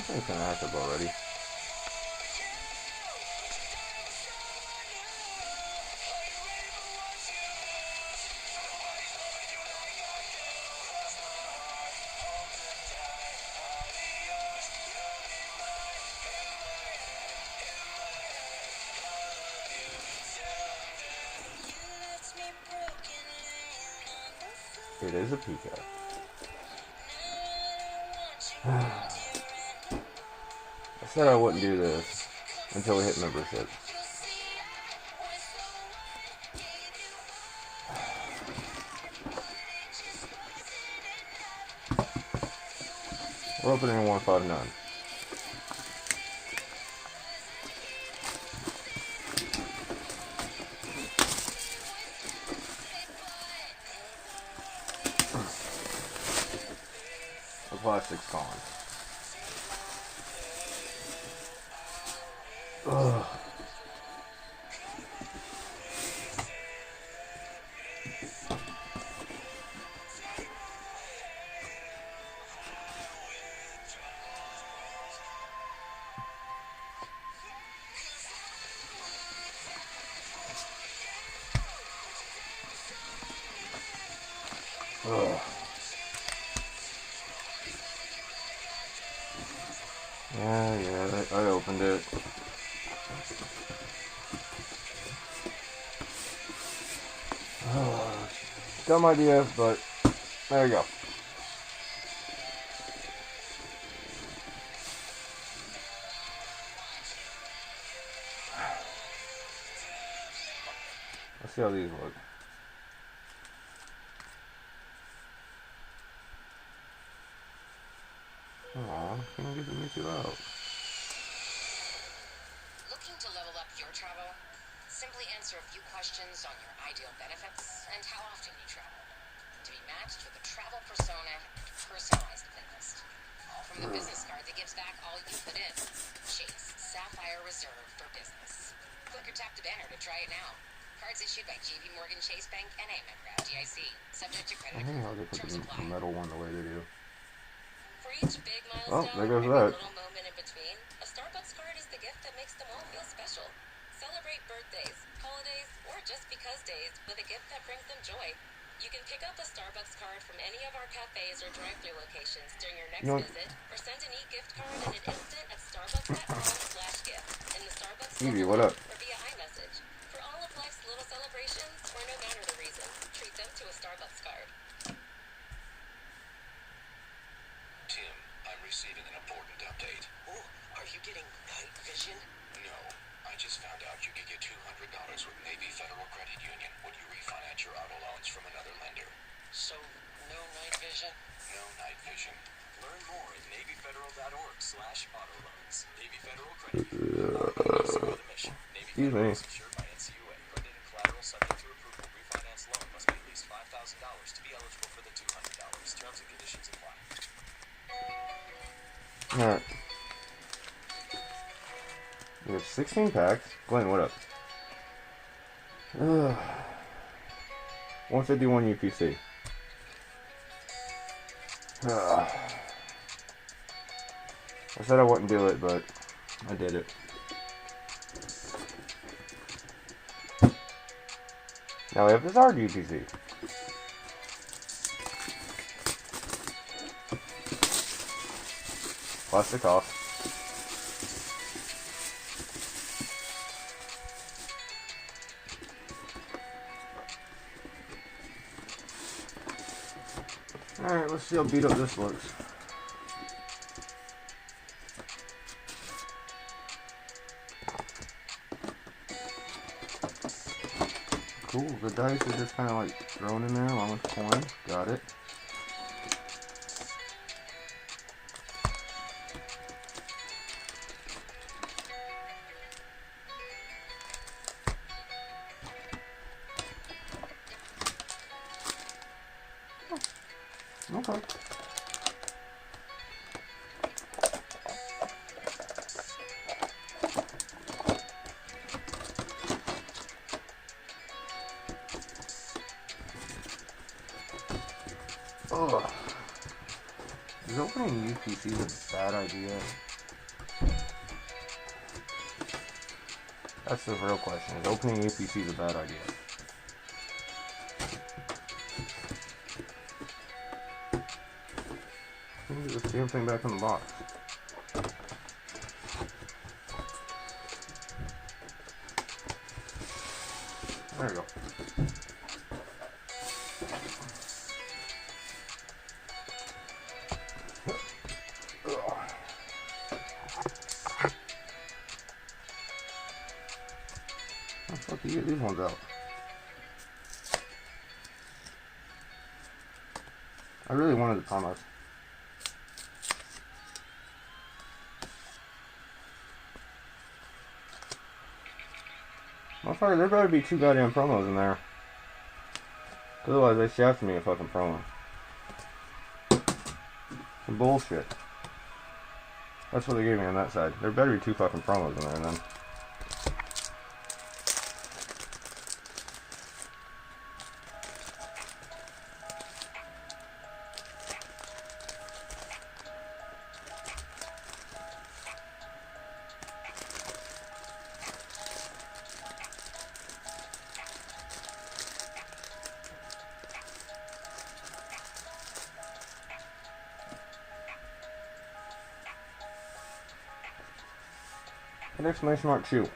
thing's kind of active already. It is a Pikachu. I said I wouldn't do this until we hit membership. We're opening 159. The plastic's gone. Ugh. Ugh. Yeah, I opened it. Dumb idea, but there you go. Let's see how these look. Aw, can't get the Mickey out. Looking to level up your travel? Simply answer a few questions on your ideal benefits and how often you travel, to be matched with a travel persona and personalized playlist. All from the business card that gives back all you put in. Chase Sapphire Reserve for Business. Click or tap the banner to try it now. Cards issued by JP Morgan Chase Bank and a member FDIC. Subject to credit approval. Terms apply. The metal one the way they do. For each big milestone, there goes every that. little moment in between, a Starbucks card is the gift that makes them all feel special. Celebrate birthdays, holidays, or just because days with a gift that brings them joy. You can pick up a Starbucks card from any of our cafes or drive-thru locations during your next visit, or send an e-gift card in an instant at starbucks.com/gift in the Starbucks Evie, what up? or via iMessage. For all of life's little celebrations, or no matter the reason, treat them to a Starbucks card. Tim, I'm receiving an important update. Oh, are you getting night vision? No, I just found out you can get $200 with Navy Federal Credit Union when you refinance your auto loans from another lender. So, no night vision? No night vision. Learn more at NavyFederal.org/autoloans. Navy Federal Credit Union. The mission. Navy Federal is secured by NCUA. Credit and collateral subject to approval. Refinance loan must be at least $5,000 to be eligible for the $200. Terms and conditions apply. Alright. We have 16 packs. Glenn, what up? 151 UPC. I said I wouldn't do it, but I did it. Now we have this hard UPC. Plastic off. Alright, let's see how beat up this looks. Cool, the dice are just kind of like thrown in there along with the coin. Got it. Okay. Oh, is opening UPC a bad idea? That's the real question. Is opening UPC a bad idea? Get this damn thing back in the box. There we go. How the fuck do you get these ones out? I really wanted the promos. Motherfucker, there better be 2 goddamn promos in there. Otherwise, they shafted me a fucking promo. Some bullshit. That's what they gave me on that side. There better be 2 fucking promos in there then. An exclamation mark chew.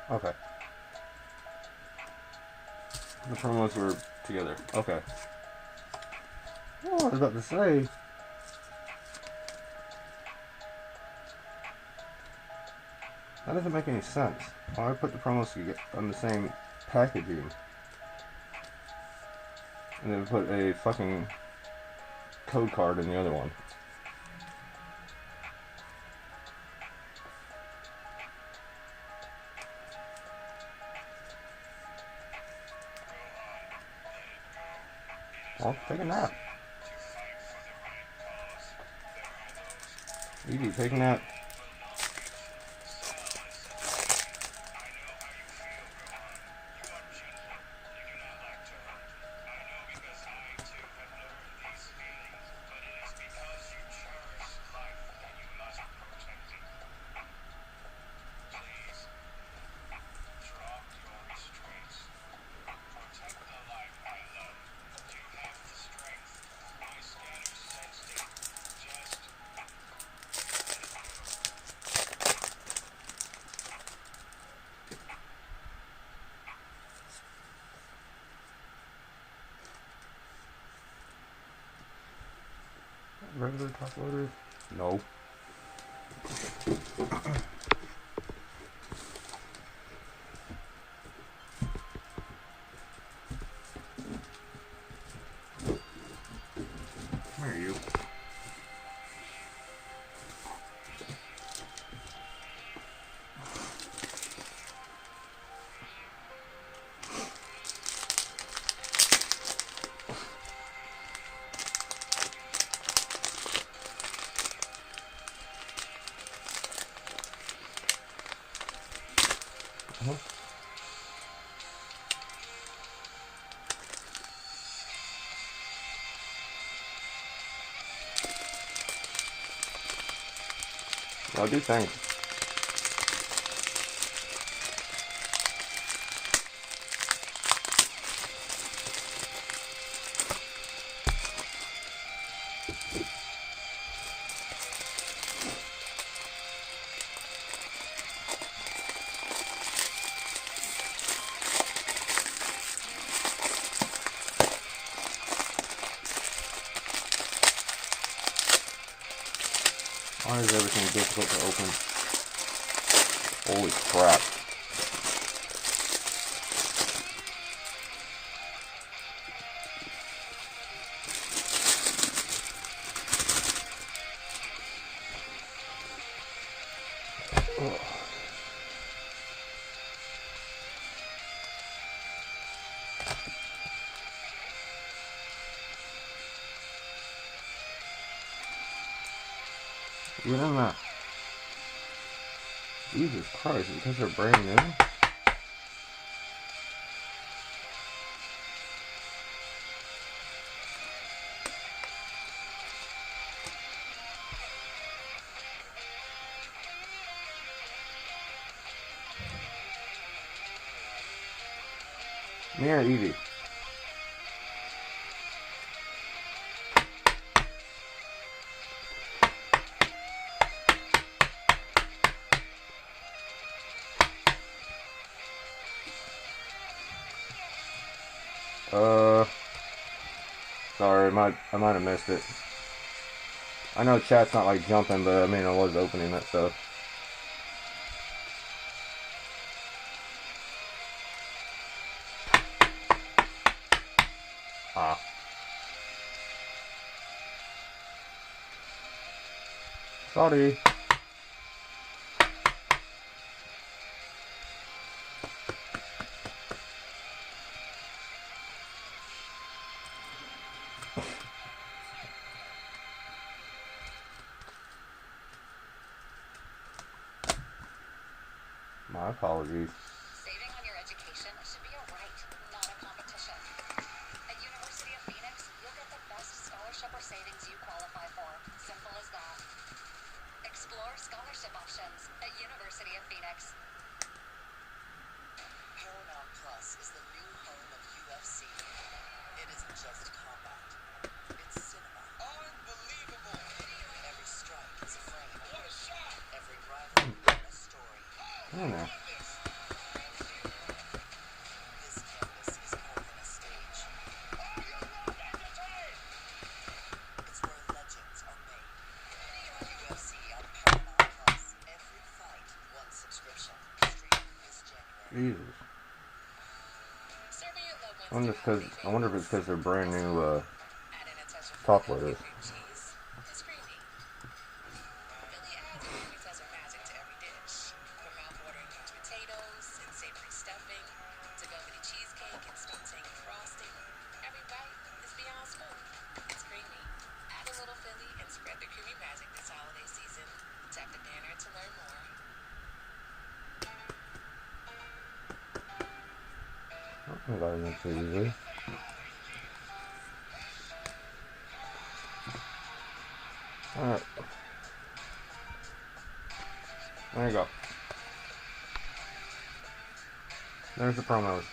Okay. The promos were together. Okay. Oh, I was about to say. That doesn't make any sense. Why would I put the promos on the same packaging? And then put a fucking code card in the other one. Well, take a nap. Easy, take a nap. Regular top loaders? No. Where are you? I do think. Why is everything difficult to open? Holy crap. Ugh. Get in there. Jesus Christ, because they're brand new? Me or Evie? Sorry, I might have missed it. I know chat's not like jumping, but I mean I was opening that stuff. Ah. Sorry. My apologies. Saving on your education should be a right, not a competition. At University of Phoenix, you'll get the best scholarship or savings you qualify for. Simple as that. Explore scholarship options at University of Phoenix. Paramount Plus is the new home of UFC. It isn't just combat. It's cinema. Unbelievable! Every strike is a frame. What a shot! Every rivalry a story. I don't know. This canvas is more than a stage. It's where legends are made. UFC on Paramount Plus. Every fight, one subscription. Streaming this January. Jesus. Serving your loved ones I wonder if it's because they're brand new add in a touch of top Philadelphia loaders. cream cheese. It's creamy. Philly adds a creamy touch of magic to every dish. From mouth-watering mashed potatoes and savory stuffing to velvety cheesecake and sweet tangy frosting, every bite is beyond smooth. It's creamy. Add a little Philly and spread the creamy magic this holiday season. Tap the banner to learn more. I got it so easily. Alright. There you go. There's the promos.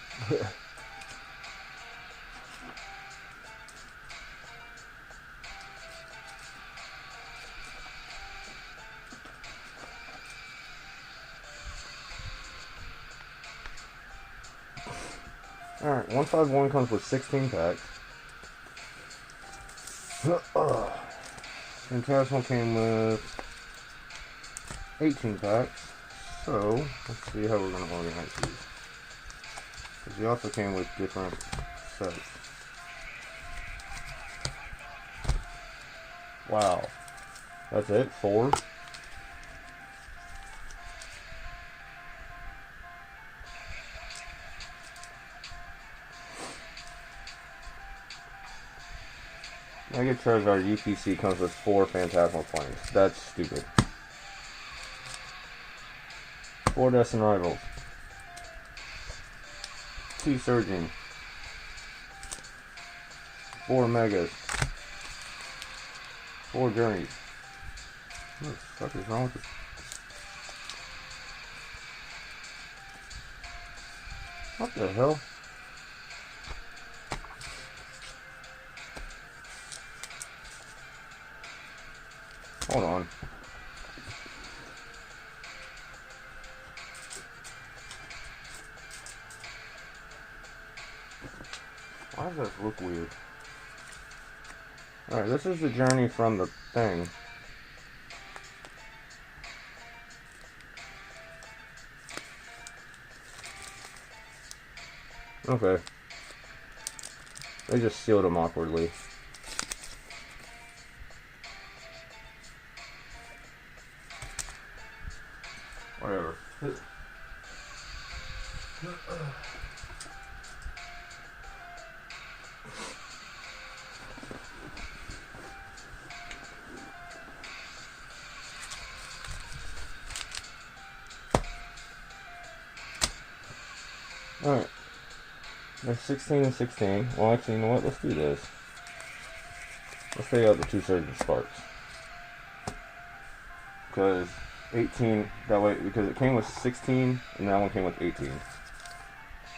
Alright, 151 comes with 16 packs. Irrational came with 18 packs. So, let's see how we're going to organize these. Because they also came with different sets. Wow. That's it? 4? Mega Charizard UPC comes with 4 Phantasmal Flames. That's stupid. 4 Destin Rivals. 2 Surging. 4 Megas. 4 Journeys. What the fuck is wrong with this? What the hell? Hold on. Why does this look weird? Alright, this is the journey from the thing. Okay. They just sealed them awkwardly. Whatever. Alright. There's 16 and 16. Well, actually, you know what? Let's do this. Let's take out the 2 surging sparks. Because 18, that way, because it came with 16, and that one came with 18.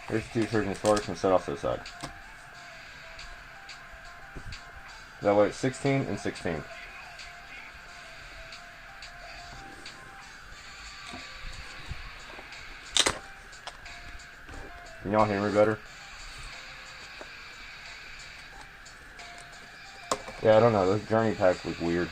There's 2 surging sparks and set off to the side. That way it's 16 and 16. Can y'all hear me better? Yeah, I don't know. Those journey packs look weird.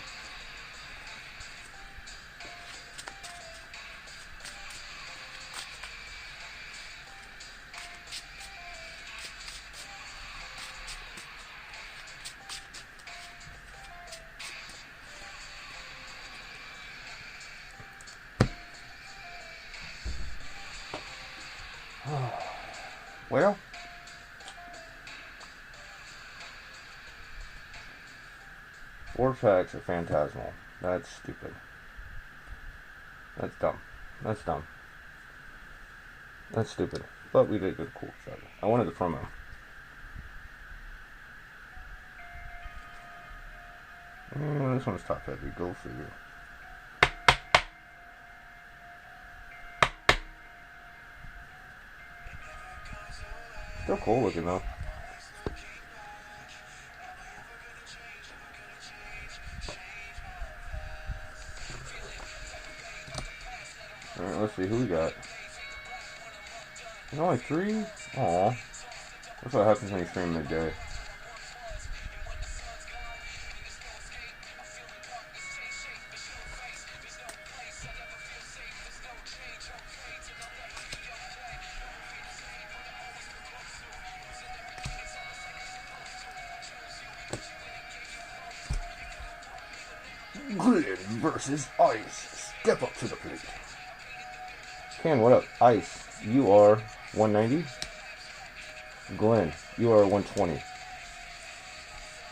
Well, war packs are phantasmal. That's stupid. That's dumb. That's dumb. That's stupid. But we did good cool stuff. I wanted the promo. This one's top heavy. Go figure. Still cool looking though. Alright, let's see who we got. There's only 3? Aw. That's what happens when you stream midday. Glenn versus Ice. Step up to the plate. Ken, what up? Ice, you are 190. Glenn, you are 120.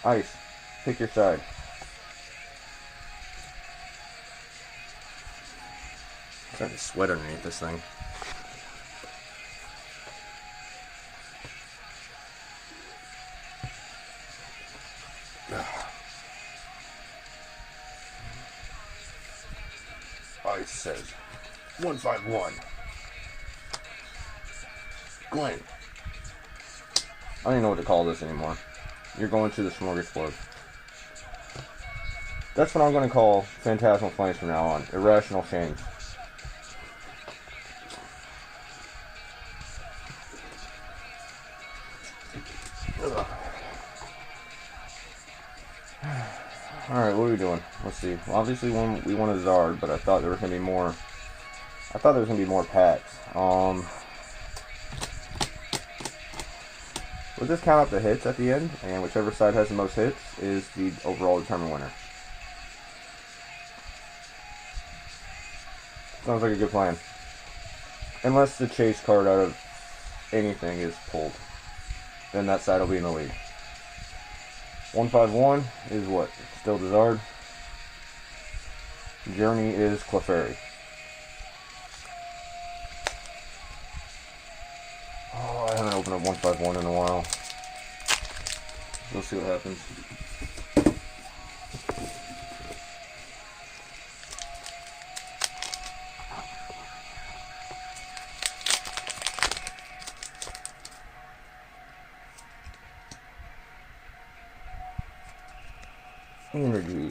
Ice, pick your side. I'm starting to sweat underneath this thing. Ice says 151. Glenn. I don't even know what to call this anymore. You're going to the smorgasbord. That's what I'm going to call Phantasmal Flames from now on. Irrational Change. Alright, what are we doing? Let's see. Well, obviously we want a Zard, but I thought there was going to be more. I thought there was going to be more packs. We'll just count up the hits at the end, and whichever side has the most hits is the overall determined winner. Sounds like a good plan. Unless the chase card out of anything is pulled. Then that side will be in the lead. 151 is what? Still Zard. Journey is Clefairy. Oh, I haven't opened up 151 in a while. We'll see what happens. Energy.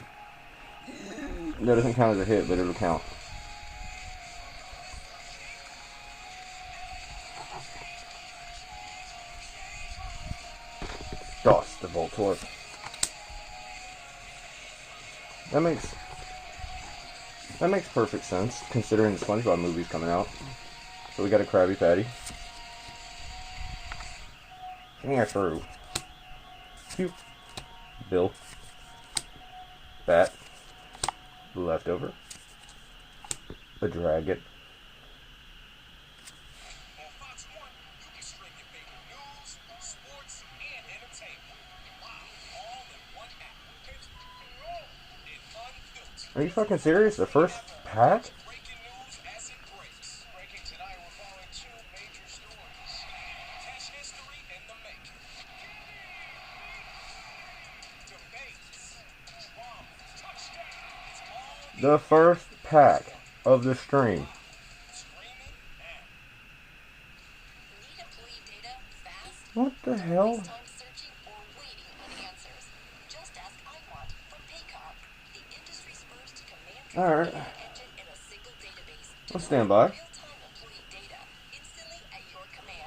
That doesn't count as a hit, but it'll count. DOS, the Voltorb. That makes perfect sense, considering the SpongeBob movie's coming out. So we got a Krabby Patty. Yeah, through. Cute. Bill. Bat. Leftover. A dragon. On Fox 1, you can stream your favorite news, sports, and entertainment. Wow, all in one app. Are you fucking serious? The first pack? Breaking news as it breaks. Breaking tonight, we're following 2 major stories. The first pack of the stream. Need employee data fast? What the hell? Waste time searching or waiting on answers? Just ask iWant from Paycom, the industry's first Alright. command-control engine in a single database. I'll stand by. Real-time employee data instantly at your command.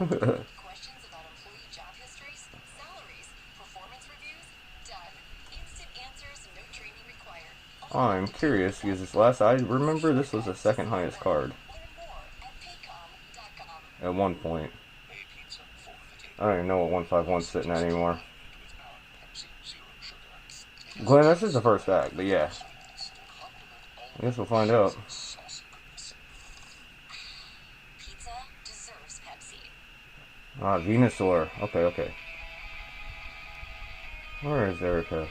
Questions about employee job histories, salaries, performance reviews? Done. Instant answers, no training required. I'm curious because I remember this was the second highest card Learn more at paycom.com. at one point. A pizza for the table I don't even know what 151's sitting at anymore. without Pepsi Zero Sugar. Glenn, this is the first pack, but yeah. I guess we'll find out. Saucy goodness. Pizza deserves Pepsi. Ah, Venusaur. Okay. Where is Erica?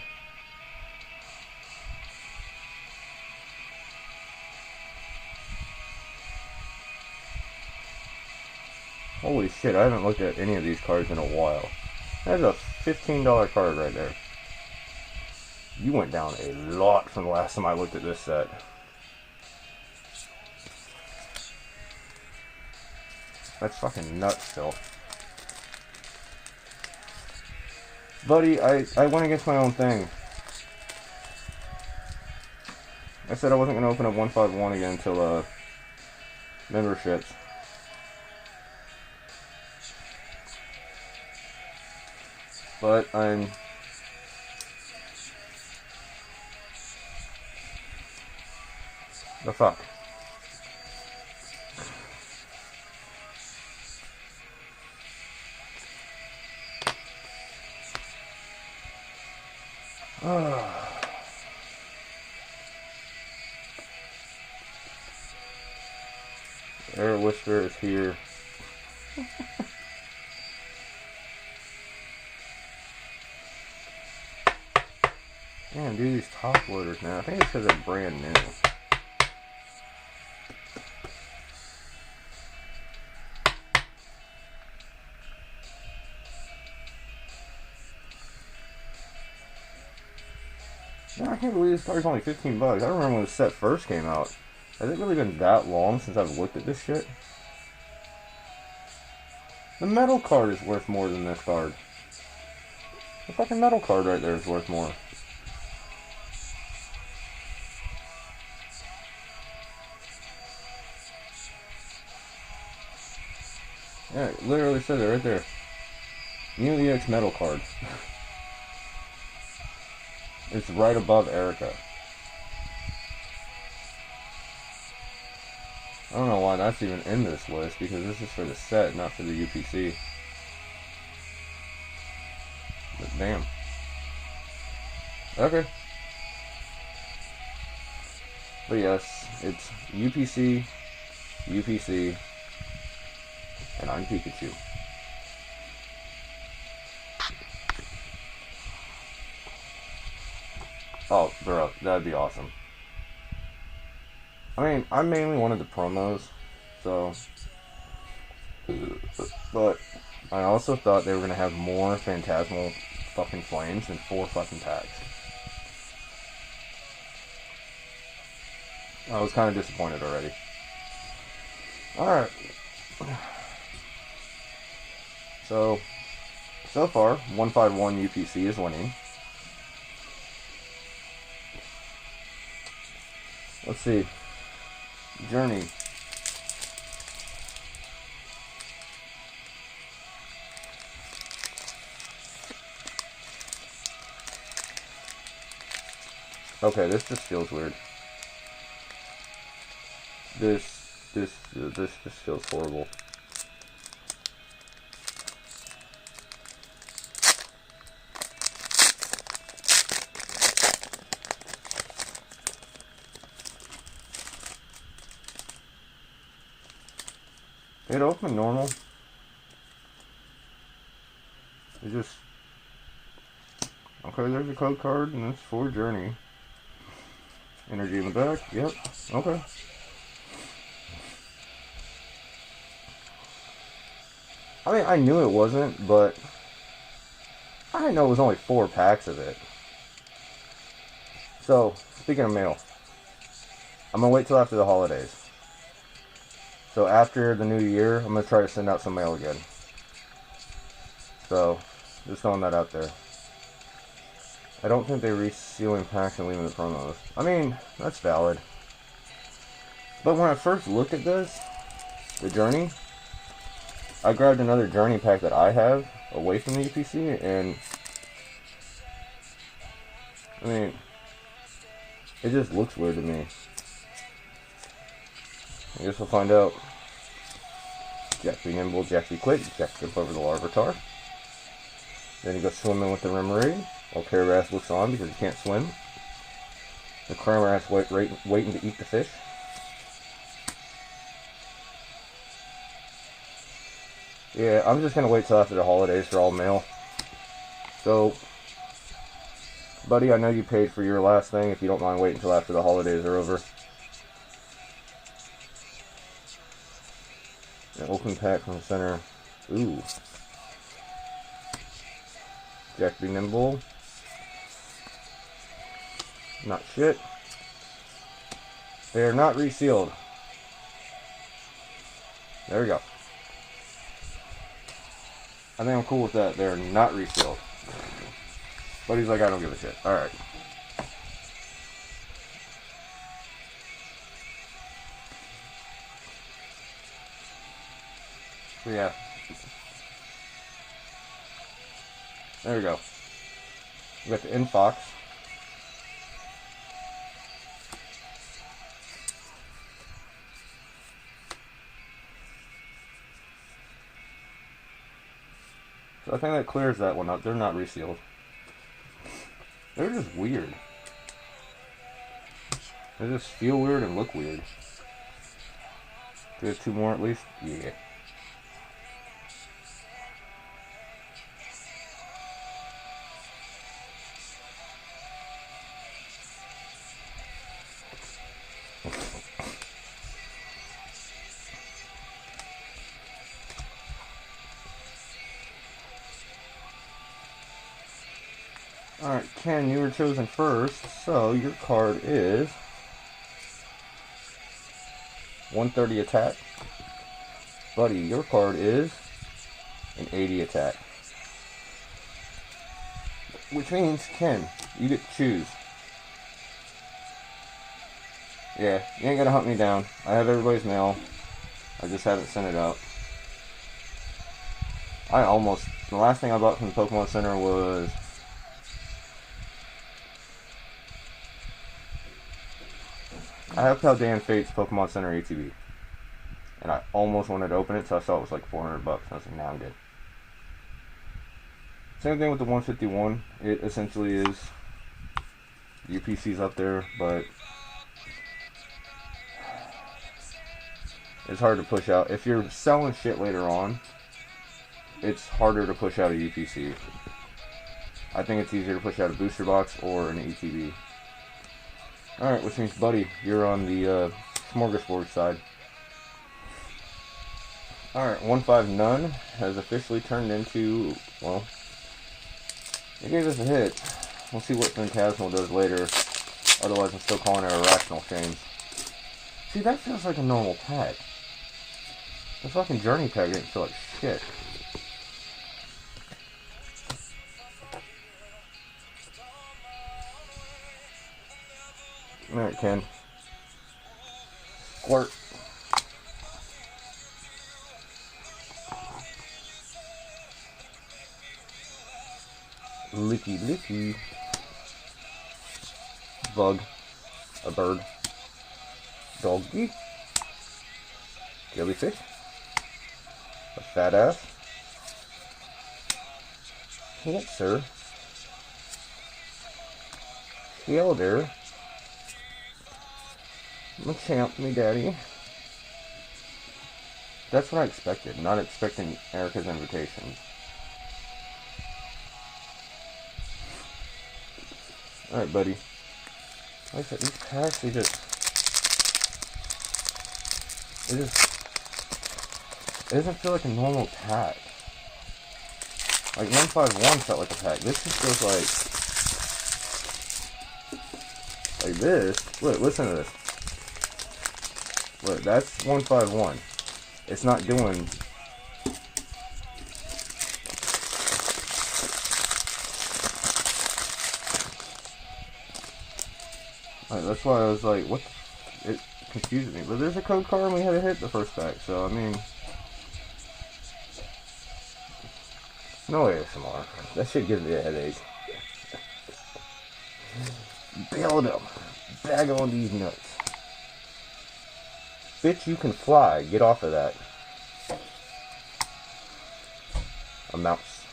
Holy shit, I haven't looked at any of these cards in a while. That's a $15 card right there. You went down a lot from the last time I looked at this set. That's fucking nuts still. Buddy, I went against my own thing. I said I wasn't going to open up 151 again until, memberships. But I'm... The fuck? Air Whisper is here. Man, dude, these top loaders now. I think it's because they're brand new. Man, I can't believe this card's only $15. I remember when the set first came out. Has it really been that long since I've looked at this shit? The metal card is worth more than this card. The fucking metal card right there is worth more. Yeah, it literally says it right there. New EX metal card. It's right above Erica. I don't know why that's even in this list, because this is for the set, not for the UPC. But damn. Okay. But yes, it's UPC, UPC, and I'm Pikachu. Oh, bro, that'd be awesome. I mean, I mainly wanted the promos, so... But I also thought they were going to have more Phantasmal fucking Flames in 4 fucking packs. I was kind of disappointed already. Alright. So far, 151 UPC is winning. Let's see. Journey. Okay, this just feels weird. This just feels horrible. It opened normal. It just... Okay, there's a code card, and it's for Journey. Energy in the back, yep, okay. I mean, I knew it wasn't, but... I didn't know it was only 4 packs of it. So, speaking of mail. I'm gonna wait till after the holidays. So after the new year, I'm gonna try to send out some mail again. So, just throwing that out there. I don't think they're resealing packs and leaving the promos. I mean, that's valid. But when I first looked at this, the Journey, I grabbed another Journey pack that I have away from the UPC, and I mean, it just looks weird to me. I guess we'll find out. Jack be nimble, Jack be quick, Jack jump over the Larvitar. Then he goes swimming with the Remoraid, while Carabass looks on because he can't swim. The Cramorass waiting to eat the fish. Yeah, I'm just gonna wait till after the holidays for all mail. So, buddy, I know you paid for your last thing. If you don't mind waiting until after the holidays are over. An open pack from the center. Ooh. Jack be nimble. Not shit. They are not resealed. There we go. I think I'm cool with that. They're not resealed. But he's like, I don't give a shit. Alright. So yeah. There we go. We got the Infox. So I think that clears that one up. They're not resealed. They're just weird. They just feel weird and look weird. Do we have 2 more at least? Yeah. Alright, Ken, you were chosen first, so your card is 130 attack. Buddy, your card is an 80 attack. Which means, Ken, you get to choose. Yeah, you ain't gonna hunt me down. I have everybody's mail. I just haven't sent it out. The last thing I bought from the Pokemon Center was I have Paldean Fate's Pokemon Center ATV. And I almost wanted to open it, so I saw it was like $400. I was like, nah, I'm good. Same thing with the 151. It essentially is UPC's up there, but it's hard to push out. If you're selling shit later on, it's harder to push out a UPC. I think it's easier to push out a booster box or an ATV. Alright, which means, buddy, you're on the smorgasbord side. Alright, 1-5 None has officially turned into, well, it gave us a hit. We'll see what Phantasmal does later. Otherwise, I'm still calling it Irrational Shames. See, that feels like a normal pack. The fucking Journey pack didn't feel like shit. Alright, Ken. Squirt. Licky licky. Bug. A bird. Doggy. Jellyfish. A fat ass. Cancer. Shielder. Machamp, me daddy. That's what I expected. Not expecting Erica's invitation. Alright, buddy. Like I said, these packs, it doesn't feel like a normal pack. Like 151 felt like a pack. This just feels like this. Look, listen to this. Look, that's 151. It's not doing. That's why I was like, what? It confused me. But there's a code card and we had a hit the first pack, so I mean. No ASMR. That shit gives me a headache. Build them. Bag on these nuts. Bitch, you can fly. Get off of that. A mouse.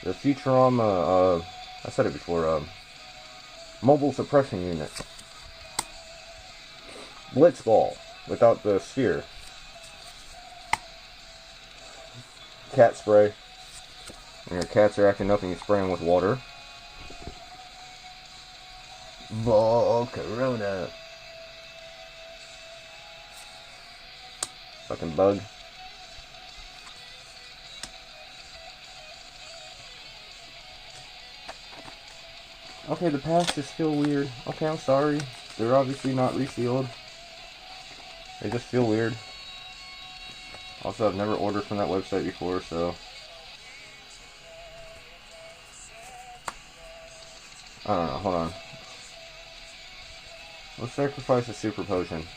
The Futurama, I said it before, mobile suppression unit. Blitzball, without the sphere. Cat spray. When your cats are acting up and you spray them with water. Ball Corona. Fucking bug. Okay, the packs just feel weird. Okay, I'm sorry. They're obviously not resealed. They just feel weird. Also, I've never ordered from that website before, so I don't know, hold on. Let's sacrifice a super potion.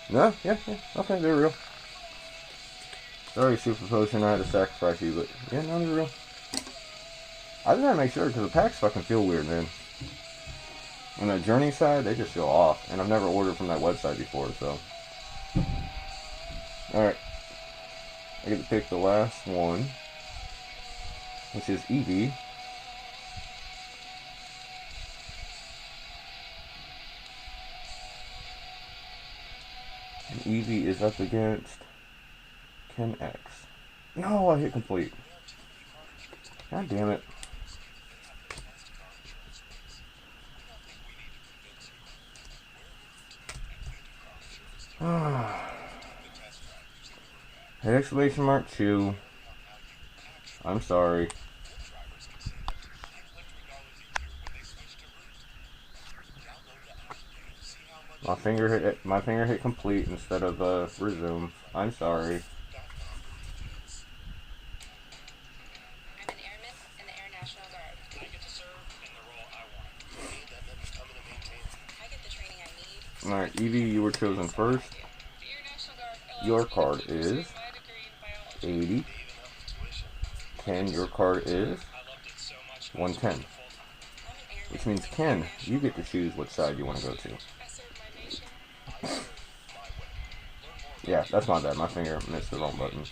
No? Yeah, okay, they're real. Sorry, super potion, I had to sacrifice you, but yeah, no, they're real. I just gotta make sure, because the packs fucking feel weird, man. On the Journey side, they just feel off, and I've never ordered from that website before, so. Alright. I get to pick the last one, which is Eevee. And Eevee is up against Ken X. No, I hit complete. God damn it. Hit exclamation mark 2. I'm sorry. My finger hit complete instead of resume. I'm sorry. I'm an airman in the Irrational Guard. I get to serve in the role I want. Me, that meant becoming a maintainer. I get the training I need. Alright, Eevee, you were chosen first. The Irrational Guard allows Your me to card keep pursuing is my degree in biology. 80. Ken, your card is 110. I'm an airman Which means, Ken, you get to choose which side you want to go to. I serve my nation. Yeah, that's my bad. My finger missed the wrong button.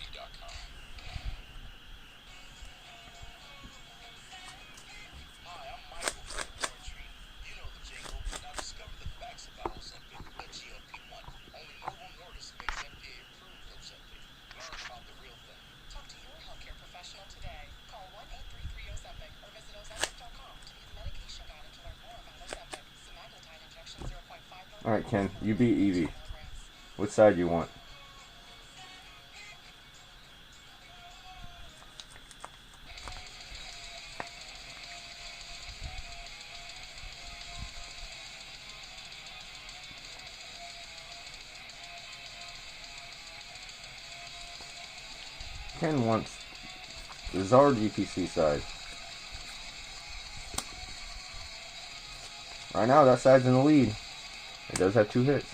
Talk to your healthcare professional today. Call 1-833-OZEPIC or visit ozempic.com to view the medication guide and to learn more about Ozempic. Semaglutide injection 0.5 Alright, Ken, you beat Eevee. Which side do you want? Ken wants the Zard UPC side. Right now, that side's in the lead. It does have 2 hits.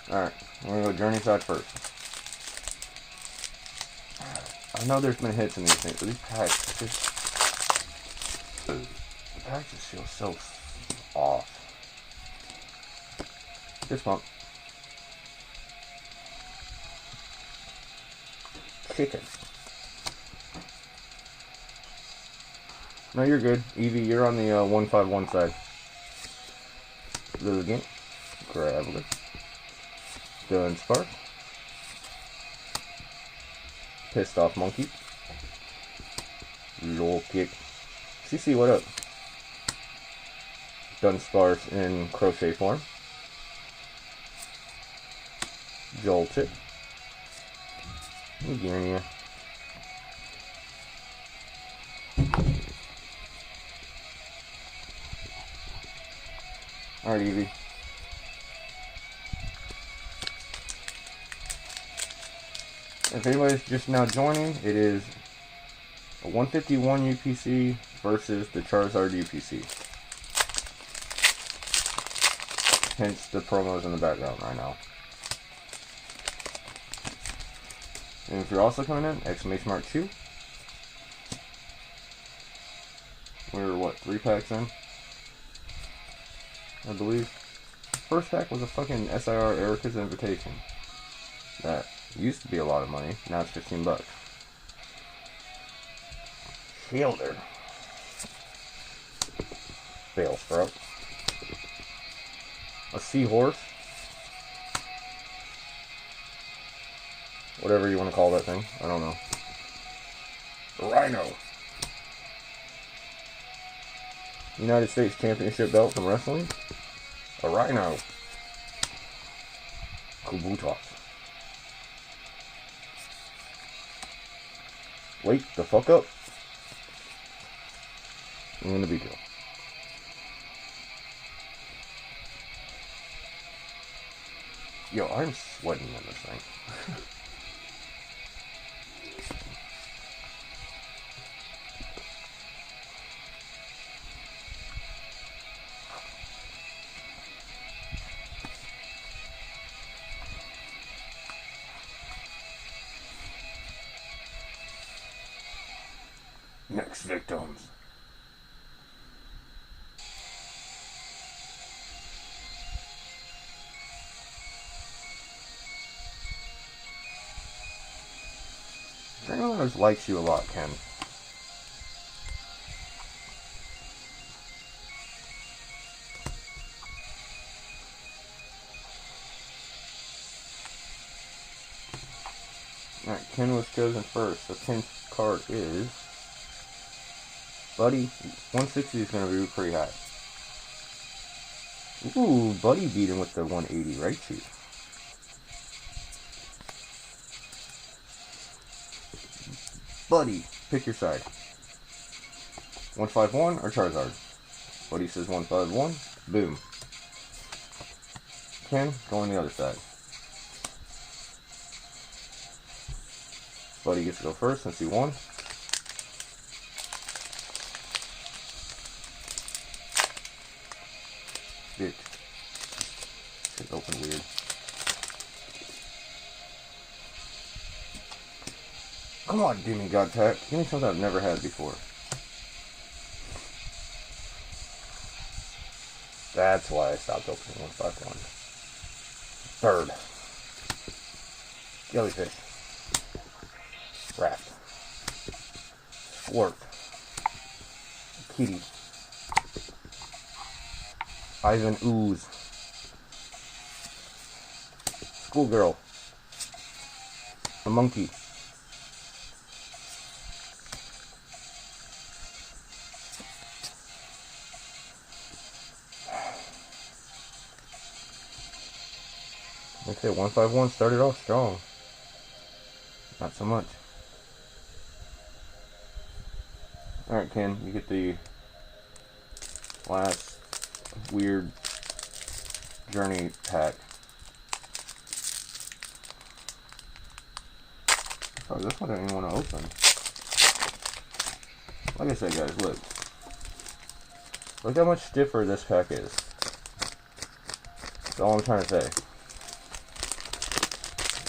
Alright, we're going to go Journey side first. I know there's been hits in these things, but these packs just... The packs just feel so off. Fist bump. Chicken. No, you're good. Eevee, you're on the 151 side. Lilligant. Graveler. Dunsparce. Pissed off monkey. Roll kick. CC, what up? Dunsparce in crochet form. Joltit. Garnia. Alright, Evie. If anybody's just now joining, it is a 151 UPC versus the Charizard UPC. Hence the promos in the background right now. And if you're also coming in, exclamation mark 2. We're what, 3 packs in? I believe. First pack was a fucking SIR Erica's Invitation. That used to be a lot of money, now it's 15 bucks. Shielder. Fail Sprout. A seahorse. Whatever you want to call that thing. I don't know. A rhino. United States Championship belt from wrestling. A rhino. Kubutos. Wake the fuck up. And the Beagle. Yo, I'm sweating in this thing. Next victims. Is there anyone who likes you a lot, Ken? Alright, Ken was chosen first, so Ken's card is Buddy. 160 is going to be pretty high. Ooh, Buddy beat him with the 180, right, Chief? Buddy, pick your side. 151 or Charizard? Buddy says 151. Boom. Ken, go on the other side. Buddy gets to go first since he won. Bitch. Shit open weird. Come on, Demon God Pack. Give me something I've never had before. That's why I stopped opening 151. Bird. Jellyfish. Raft. Squirt. Kitty. Ivan Ooze. Schoolgirl. A monkey. Okay, 151 started off strong. Not so much. Alright, Ken, you get the last weird journey pack. Oh, this one I didn't even want to open. Like I said, guys, look. Look how much stiffer this pack is. That's all I'm trying to say.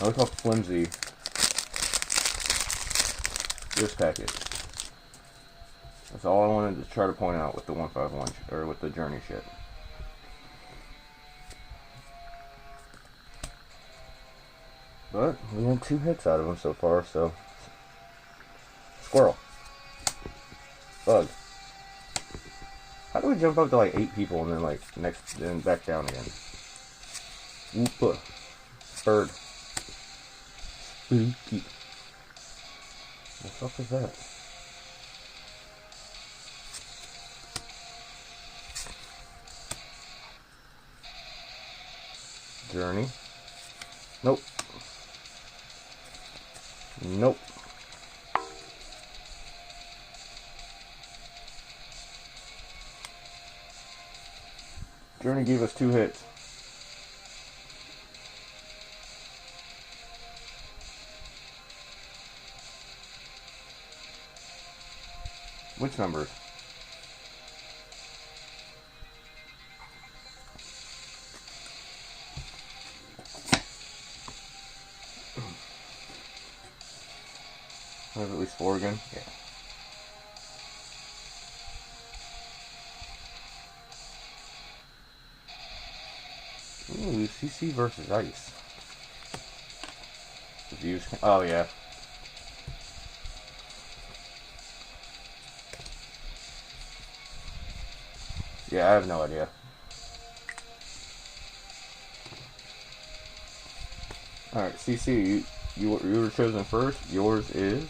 Now look how flimsy this pack is. That's all I wanted to try to point out with the 151 or with the journey shit. But we had 2 hits out of them so far, so squirrel. Bug. How do we jump up to like 8 people and then like next then back down again? Whoop. Bird. Spooky. What the fuck is that? Journey. Nope. Nope. Journey gave us 2 hits. Which numbers? I have at least 4 again? Yeah. Ooh, CC versus Ice. The views. Oh, yeah. Yeah, I have no idea. Alright, CC, you were chosen first. Yours is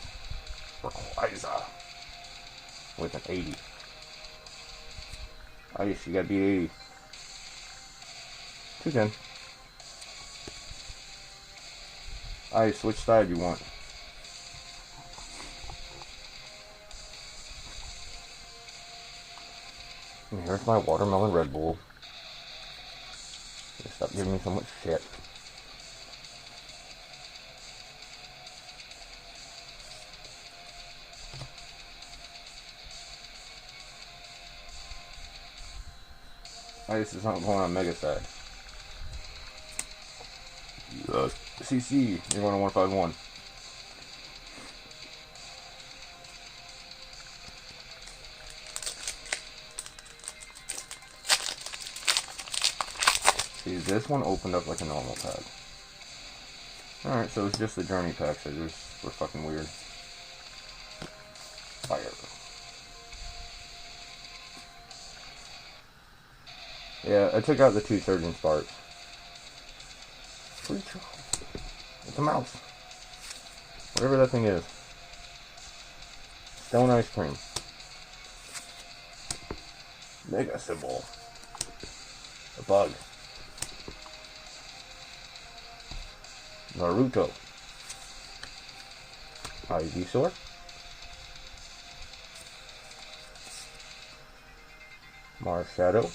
Rayquaza with an 80. Ice, you gotta beat 80. 210. Ice, which side you want? And here's my watermelon Red Bull. Stop giving me so much shit. Ice is not going on Mega side. CC, you're going to 151. See, this one opened up like a normal pack. Alright, so it's just the Journey packs that were fucking weird. Fire. Yeah, I took out the 2 Surgeon Sparks. It's a mouse. Whatever that thing is. Stone ice cream. Mega symbol. A bug. Naruto. Ivysaur. Marshadow.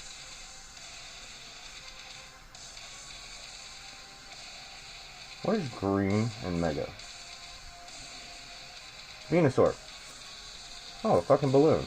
What is green and Mega? Venusaur. Oh, a fucking balloon.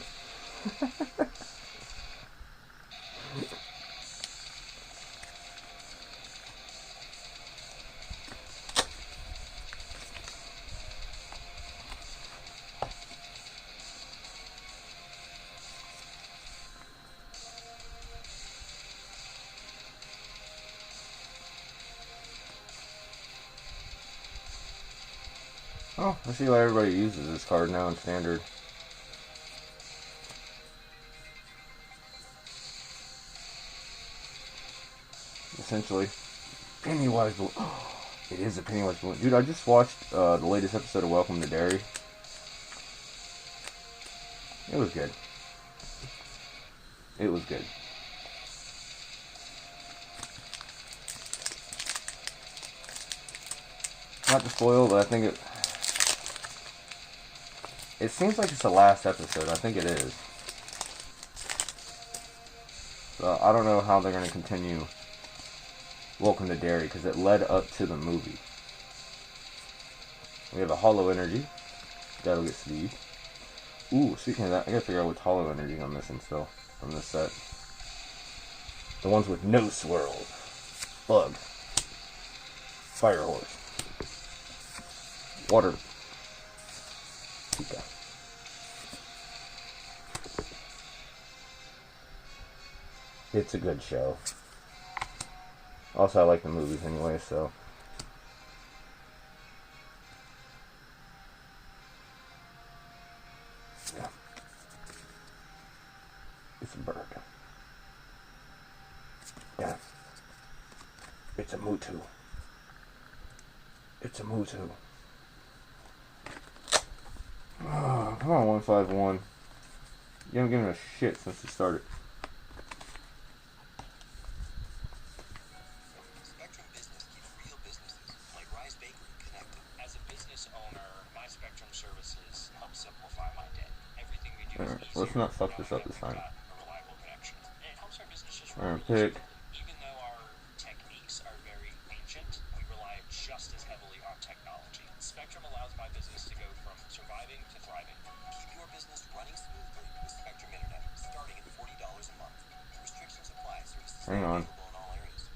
Oh, I see why everybody uses this card now in Standard. Essentially, Pennywise balloon. It is a Pennywise balloon. Dude, I just watched the latest episode of Welcome to Derry. It was good. It was good. Not to spoil, but I think it seems like it's the last episode. I think it is. So I don't know how they're going to continue Welcome to Derry, because it led up to the movie. We have a Hollow Energy. That'll get Steve. Ooh, speaking of that, I gotta figure out which Hollow Energy I'm missing still from this set. The ones with no swirl. Bug. Fire Horse. Water. Pika. It's a good show. Also, I like the movies anyway, so. Yeah. It's a bird. Yeah. It's a Mewtwo. It's a Mewtwo. Oh, come on, 151. You haven't given a shit since you started. Spectrum Business keeps real businesses like Rise Bakery connected. As a business owner, my Spectrum services help simplify my day. Everything we do is Alright, easier. let's not fuck this up this time. A reliable connection. It helps our business just Alright, pick. Even though our techniques are very ancient, we rely just as heavily on technology. Spectrum allows my business to go from surviving to thriving. Keep your business running smoothly with Spectrum Internet, starting at $40 a month. Restrictions apply. Services Hang on. available in all areas.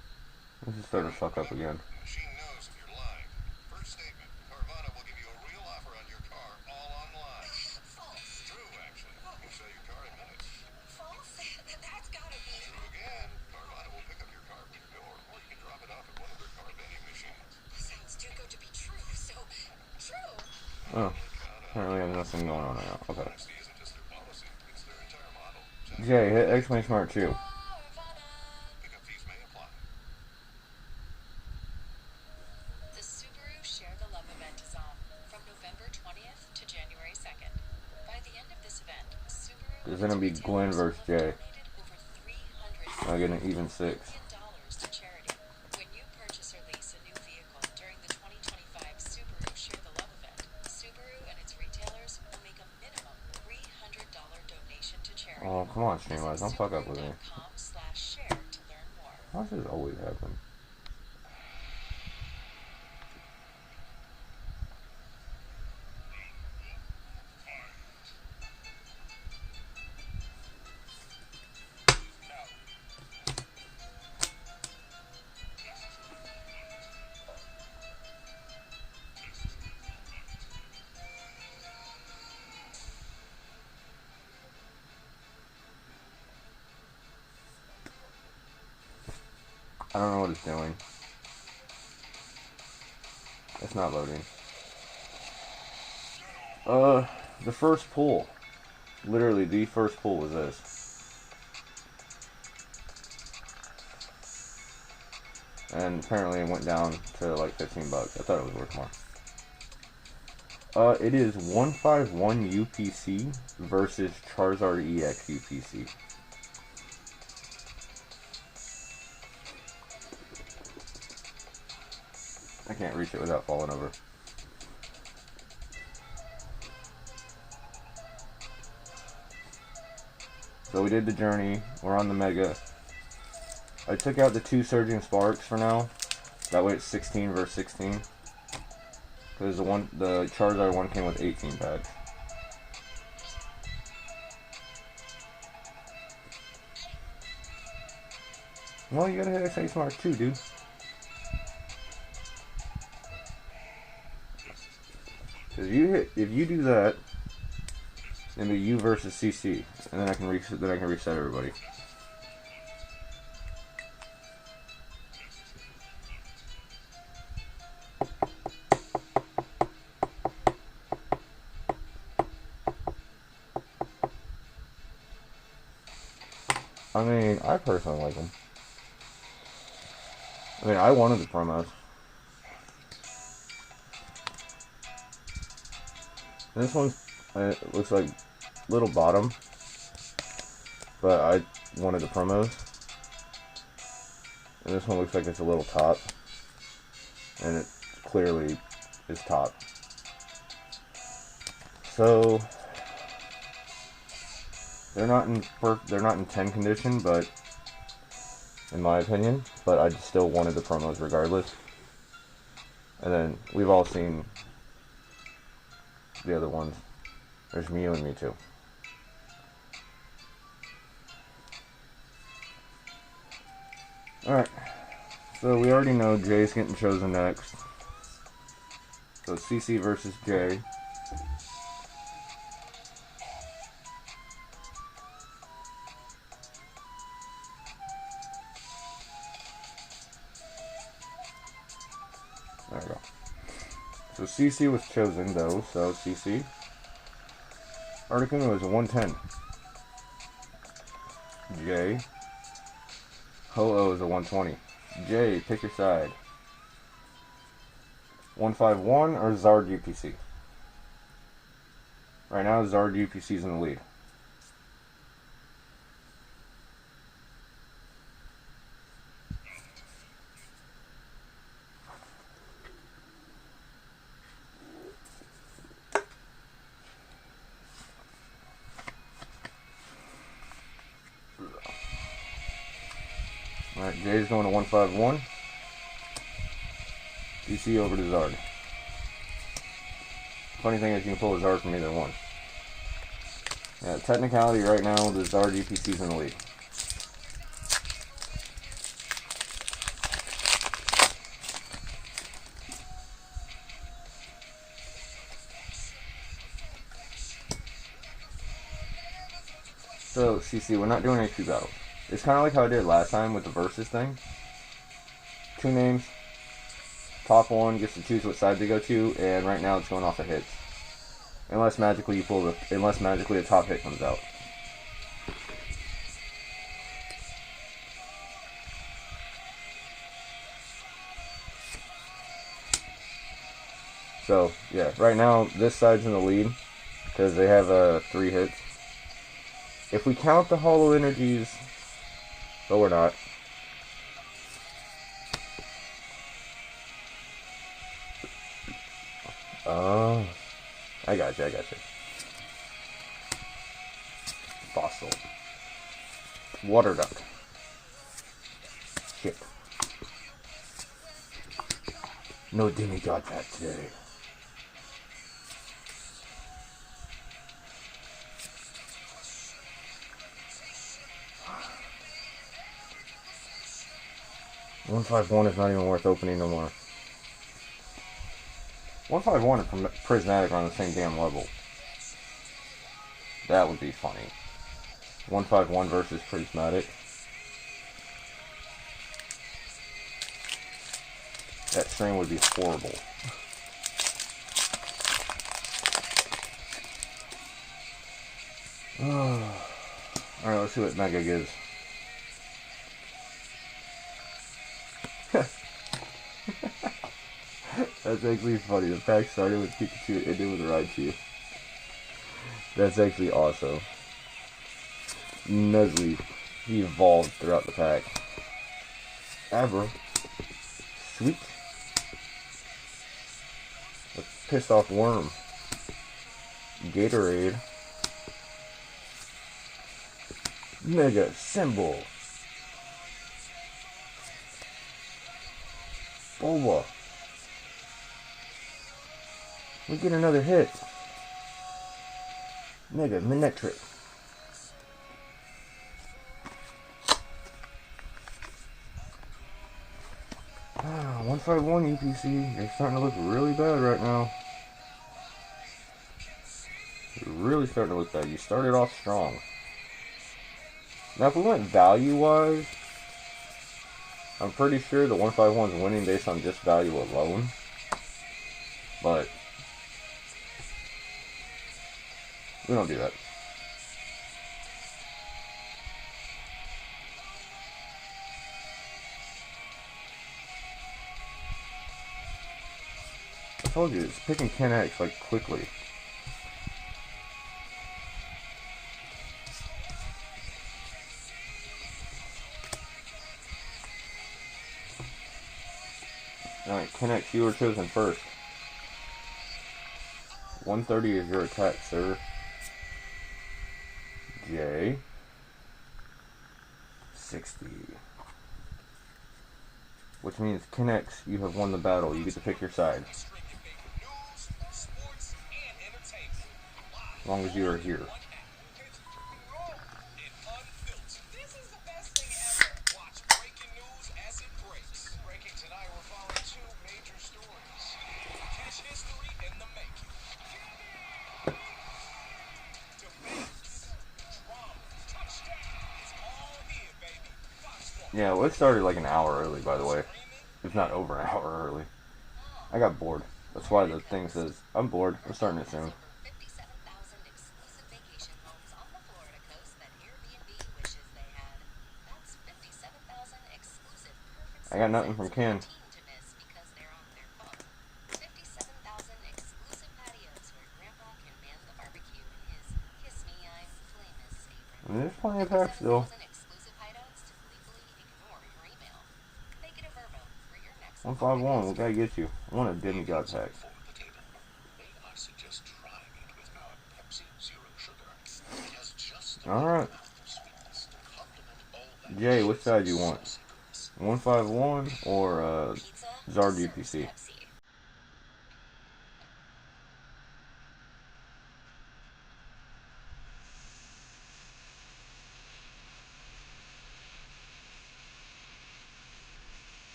This is starting to fuck up again. The machine knows if you're lying. First statement, Carvana will give you a real offer on your car all online. False. True, actually. You sell your car in minutes. False? That's gotta be. True again. Carvana will pick up your car from your door, or you can drop it off at one of their car vending machines. Sounds too good to be true, so true. Oh, apparently I have nothing going on right now. Okay. Honesty isn't just their policy, it's their entire model. Jay, hit exclamation mark 2. Pickup fees may apply. The Subaru Share the Love event is on from November 20th to January 2nd. By the end of this event, Subaru There's gonna be Glenn versus Jay. donated over $300 I get an even 6. to charity. When you purchase or lease a new vehicle during the 2025 Subaru Share the Love event, Subaru and its retailers will make a minimum $300 donation to charity. Oh, come on, Streamwise, don't fuck up with me. Subaru.com/share to learn more. Why does this always happen? I don't know what it's doing. It's not loading. The first pull. Literally, the first pull was this. And apparently it went down to like 15 bucks. I thought it was worth more. It is 151 UPC versus Charizard EX UPC. I can't reach it without falling over. So we did the journey. We're on the Mega. I took out the 2 Surging Sparks for now. That way it's 16 versus 16. Because the Charizard one came with 18 packs. Well, you gotta hit X Mark too, dude. If you do that, then be you versus CC, and then I can reset everybody. I mean, I personally like them. I mean, I wanted the promos. This one looks like little bottom, but I wanted the promos. And this one looks like it's a little top, and it clearly is top. So they're not in 10 condition, but in my opinion, but I still wanted the promos regardless. And then we've all seen the other ones. There's Mew and Mewtwo. Alright. So we already know Jay's getting chosen next. So CC versus Jay. There we go. So CC was chosen though, so CC. Articuno was a 110. Jay. Ho-Oh is a 120. Jay, pick your side. 151 or Zard UPC? Right now, Zard UPC is in the lead. Alright, Jay's going to 151. DC over to Zard. Funny thing is you can pull a Zard from either one. Yeah, technicality right now, the Zard UPC's in the lead. So, CC, we're not doing HP battles. It's kind of like how I did last time with the versus thing. 2 names. Top one gets to choose what side they go to, and right now it's going off of hits. Unless magically a top hit comes out. So, yeah, right now this side's in the lead because they have 3 hits. If we count the hollow energies, but we're not. Oh, I got you. Fossil. Water duck. Shit. No demigod pack today. $151 is not even worth opening no more. 151 and Prismatic are on the same damn level. That would be funny. 151 versus Prismatic. That stream would be horrible. Alright, let's see what Mega gives. That's actually funny. The pack started with Pikachu and ended with Raichu. That's actually awesome. Nuzleaf. He evolved throughout the pack. Abra. Sweet. A pissed off worm. Gatorade. Mega Symbol. Boba. We get another hit. Mega Manectric. Ah, 151 UPC. They're starting to look really bad right now. They're really starting to look bad. You started off strong. Now, if we went value-wise, I'm pretty sure the 151 is winning based on just value alone. But we don't do that. I told you, it's picking 10x like quickly. Alright, 10x, you were chosen first. 130 is your attack, sir. J. 60. Which means, Kinex, you have won the battle. You get to pick your side. As long as you are here. Yeah, well, it started like an hour early, by the way. If not over an hour early. I got bored. That's why the thing says, I'm bored. We're starting it soon. I got nothing from Ken. And there's plenty of packs still. 151, we gotta get you. I want a demigod pack. Alright. Jay, which side do you want? 151 or Pizza, Zard serves UPC. Pepsi.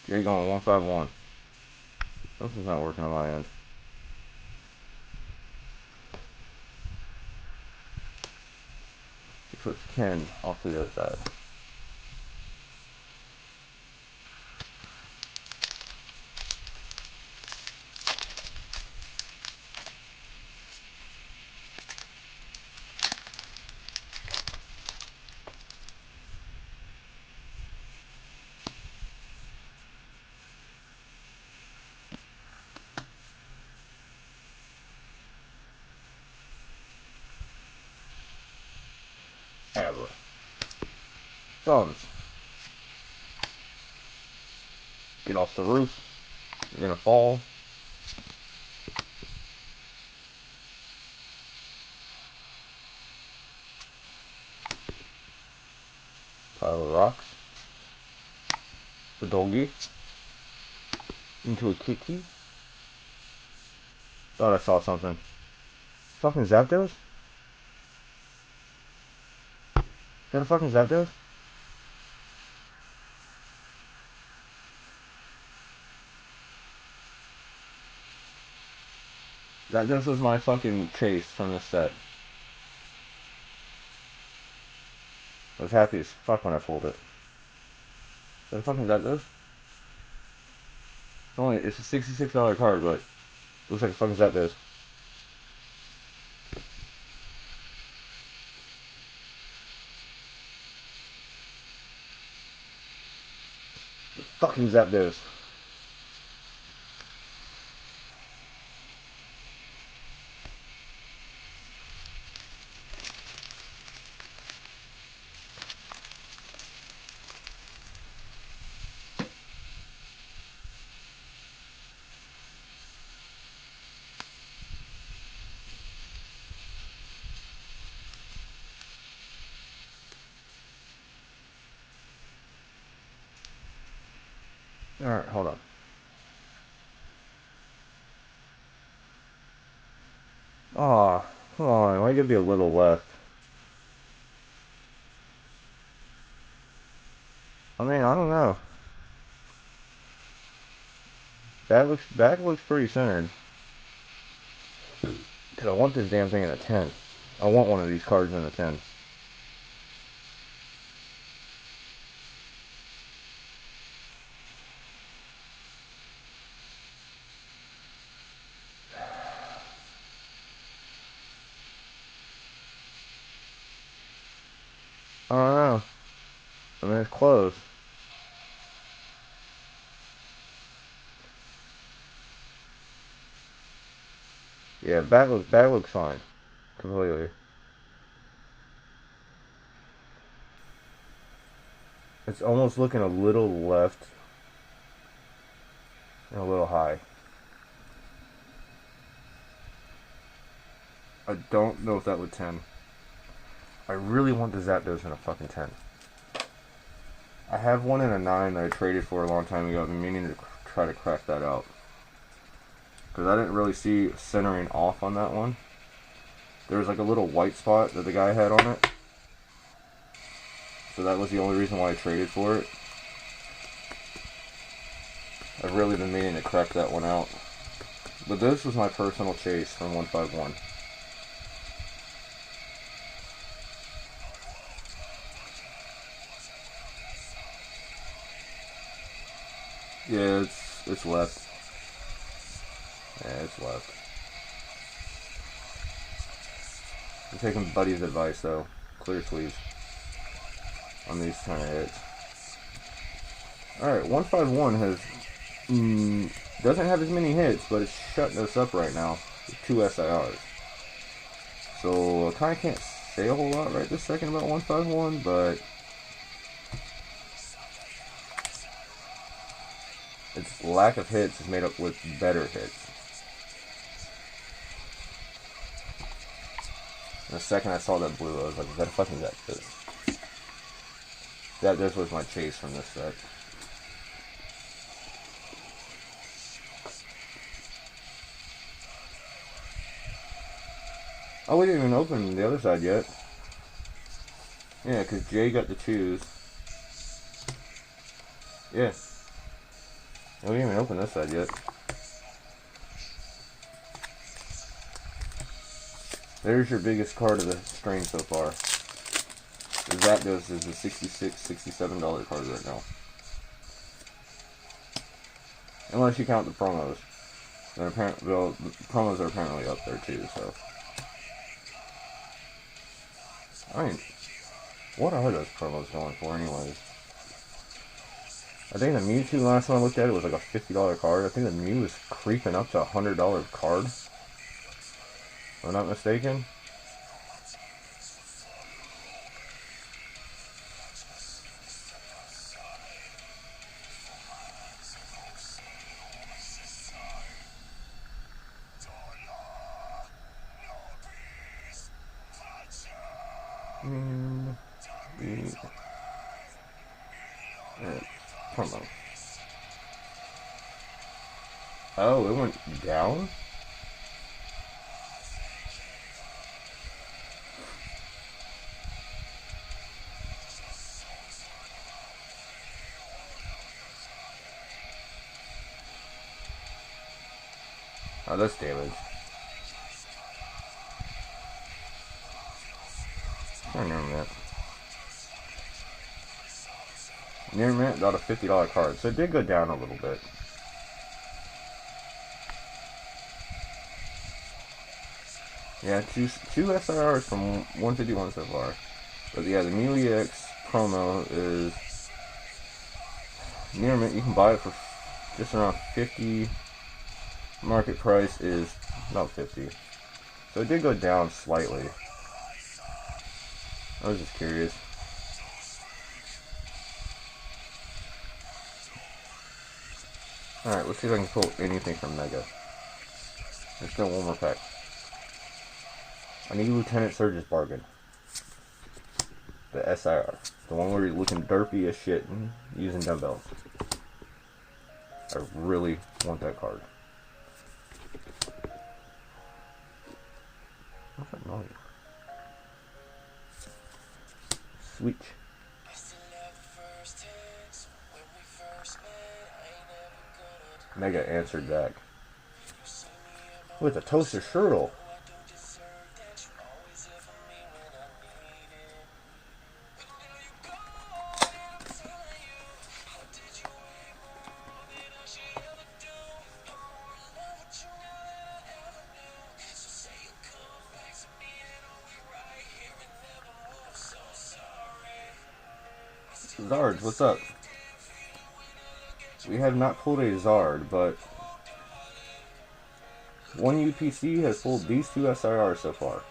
Jay going 151. Something's not working on my end. He puts Ken off to the other side. Ever. Thumbs. Get off the roof. You're gonna fall. Pile of rocks. The doggy. Into a kiki. Thought I saw something. Fucking Zapdos? Is that a fucking Zapdos? Zapdos was my fucking chase from this set. I was happy as fuck when I pulled it. Is that a fucking Zapdos? It's a $66 card, but it looks like a fucking Zapdos. Fucking Zapdos. Alright, hold on. Aw, come on, why give me a little left? I mean, I don't know. Back looks pretty centered. Cause I want this damn thing in a 10. I want one of these cards in a 10. I don't know. I mean, it's close. Yeah, back looks fine. Completely. It's almost looking a little left and a little high. I don't know if that would 10. I really want the Zapdos in a fucking 10. I have one in a 9 that I traded for a long time ago. I've been meaning to try to crack that out. Because I didn't really see centering off on that one. There was like a little white spot that the guy had on it. So that was the only reason why I traded for it. I've really been meaning to crack that one out. But this was my personal chase from 151. Yeah, it's left. Yeah, it's left. I'm taking Buddy's advice though. Clear sleeves on these kind of hits. Alright, 151 has doesn't have as many hits, but it's shutting us up right now with 2 SIRs. So I kinda can't say a whole lot right this second about 151, but its lack of hits is made up with better hits. And the second I saw that blue, I was like, "Is that a fucking that good?" This was my chase from this set. Oh, we didn't even open the other side yet. Yeah, because Jay got to choose. Yeah. We didn't even open this side yet. There's your biggest card of the strain so far. Zapdos is a $66, $67 card right now. Unless you count the promos. Well, the promos are apparently up there too, so. I mean, what are those promos going for anyways? I think the Mewtwo, last time I looked at it, was like a $50 card. I think the Mew is creeping up to a $100 card. If I'm not mistaken. Promo. Oh, it went down? Oh, that's damage. I remember that. Near mint got a $50 card, so it did go down a little bit. Yeah, two SIRs from 151 so far. But yeah, the Mew EX promo is near mint. You can buy it for just around 50. Market price is about 50. So it did go down slightly. I was just curious. Alright, let's see if I can pull anything from Mega. There's still one more pack. I need Lieutenant Surge's bargain. The SIR. The one where you're looking derpy as shit and using dumbbells. I really want that card. What's that noise? Switch. Mega answered back with a toaster strudel. Zards, what's up? We have not pulled a Zard, but one UPC has pulled these two SIRs so far.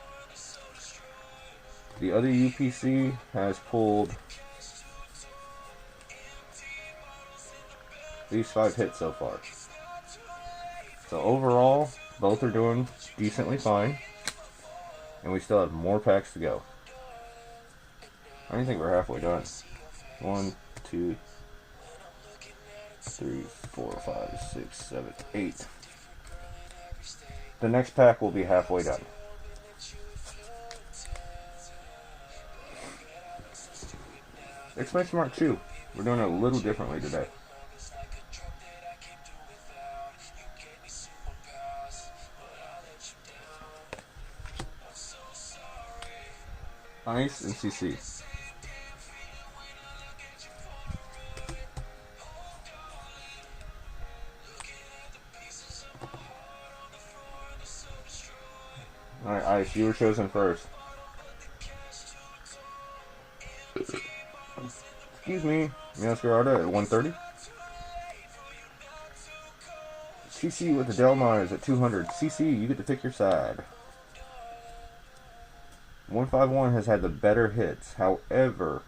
The other UPC has pulled these 5 hits so far. So overall, both are doing decently fine. And we still have more packs to go. I don't think we're halfway done. 1, 2, 3, 4, 5, 6, 7, 8. The next pack will be halfway done. Exclamation mark 2. We're doing it a little differently today. Ice and CC. Alright, Ice, you were chosen first. Excuse me, Masquerada at 130. CC with the Delmar is at 200. CC, you get to pick your side. 151 has had the better hits. However,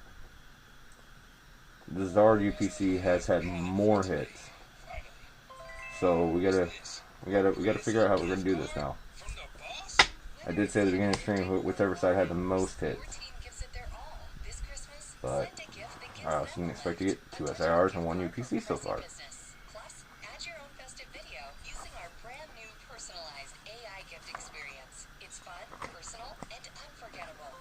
the Zard UPC has had more hits. So we gotta figure out how we're gonna do this now. I did say at the beginning of the stream, whichever side had the most hits. Your team gives it their all. This Christmas, But send a gift that gets I also didn't expect to get 2 SIRs and 1 UPC so far. Plus, add your own festive video using our brand new personalized AI gift experience. It's fun, personal, and unforgettable.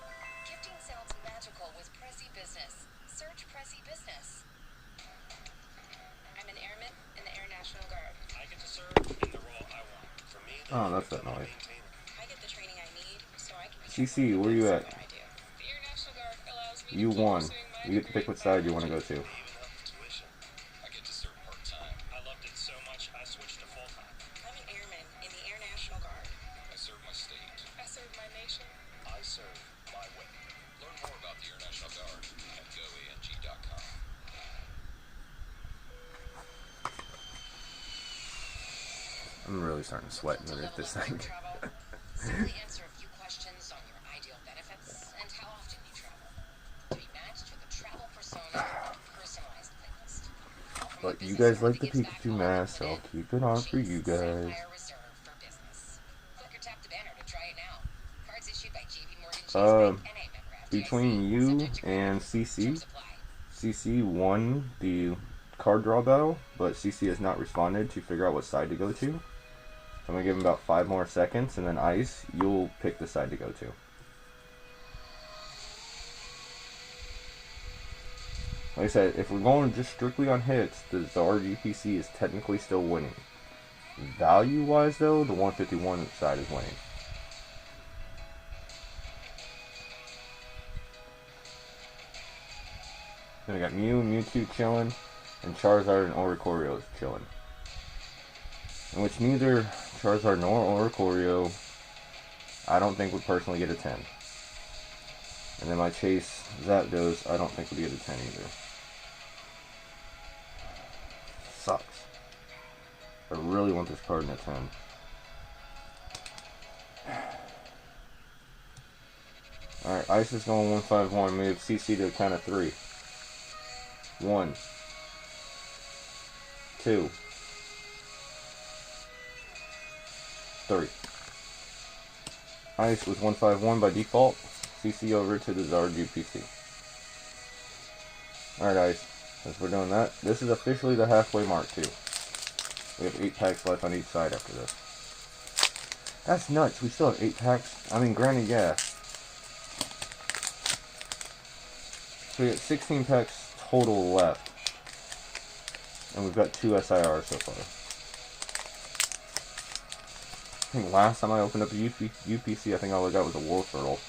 Gifting sounds magical with Prezi Business. Search Prezi Business. I'm an airman in the Air National Guard. I get to serve in the role I want. For me, Oh, that's that noise. I get the training I need so I can be CC, where you at? what I do. The Air National Guard allows me You to keep won. pursuing my You get to pick which side you want to go to. even help with tuition. I get to serve part-time. I loved it so much, I switched to full-time. I'm an airman in the Air National Guard. I serve my state. I serve my nation. I serve my way. Learn more about the Air National Guard at goang.com. I'm really starting to sweat underneath this thing. Simply answer a few questions on your ideal benefits and how often you travel. To be matched with a travel persona and personalized playlist. But you guys like the Pikachu mask, so I'll keep it on for you guys. Reserve for business. Click or tap the banner to try it now. Cards issued by JP Morgan Chase Bank, NA member FDIC. Between you and CC, CC won the card draw battle, but CC has not responded to figure out what side to go to. I'm going to give him about 5 more seconds, and then Ice, you'll pick the side to go to. Like I said, if we're going just strictly on hits, the Zard UPC is technically still winning. Value-wise, though, the 151 side is winning. Then we got Mew, Mewtwo chilling, and Charizard and Oricorio is chilling. In which neither Charizard nor Oricorio, I don't think would personally get a 10. And then my Chase Zapdos, I don't think would get a 10 either. Sucks. I really want this card in a 10. Alright, Ice is going 151. Move CC to count of 3. 1, 2, 3. Ice was 151 by default. CC over to the Zard UPC. Alright, Ice. Since we're doing that, this is officially the halfway mark too. We have 8 packs left on each side after this. That's nuts. We still have 8 packs. I mean, granted, yeah. So we got 16 packs total left. And we've got 2 SIRs so far. I think last time I opened up a UPC, I think all I got was a War Turtle.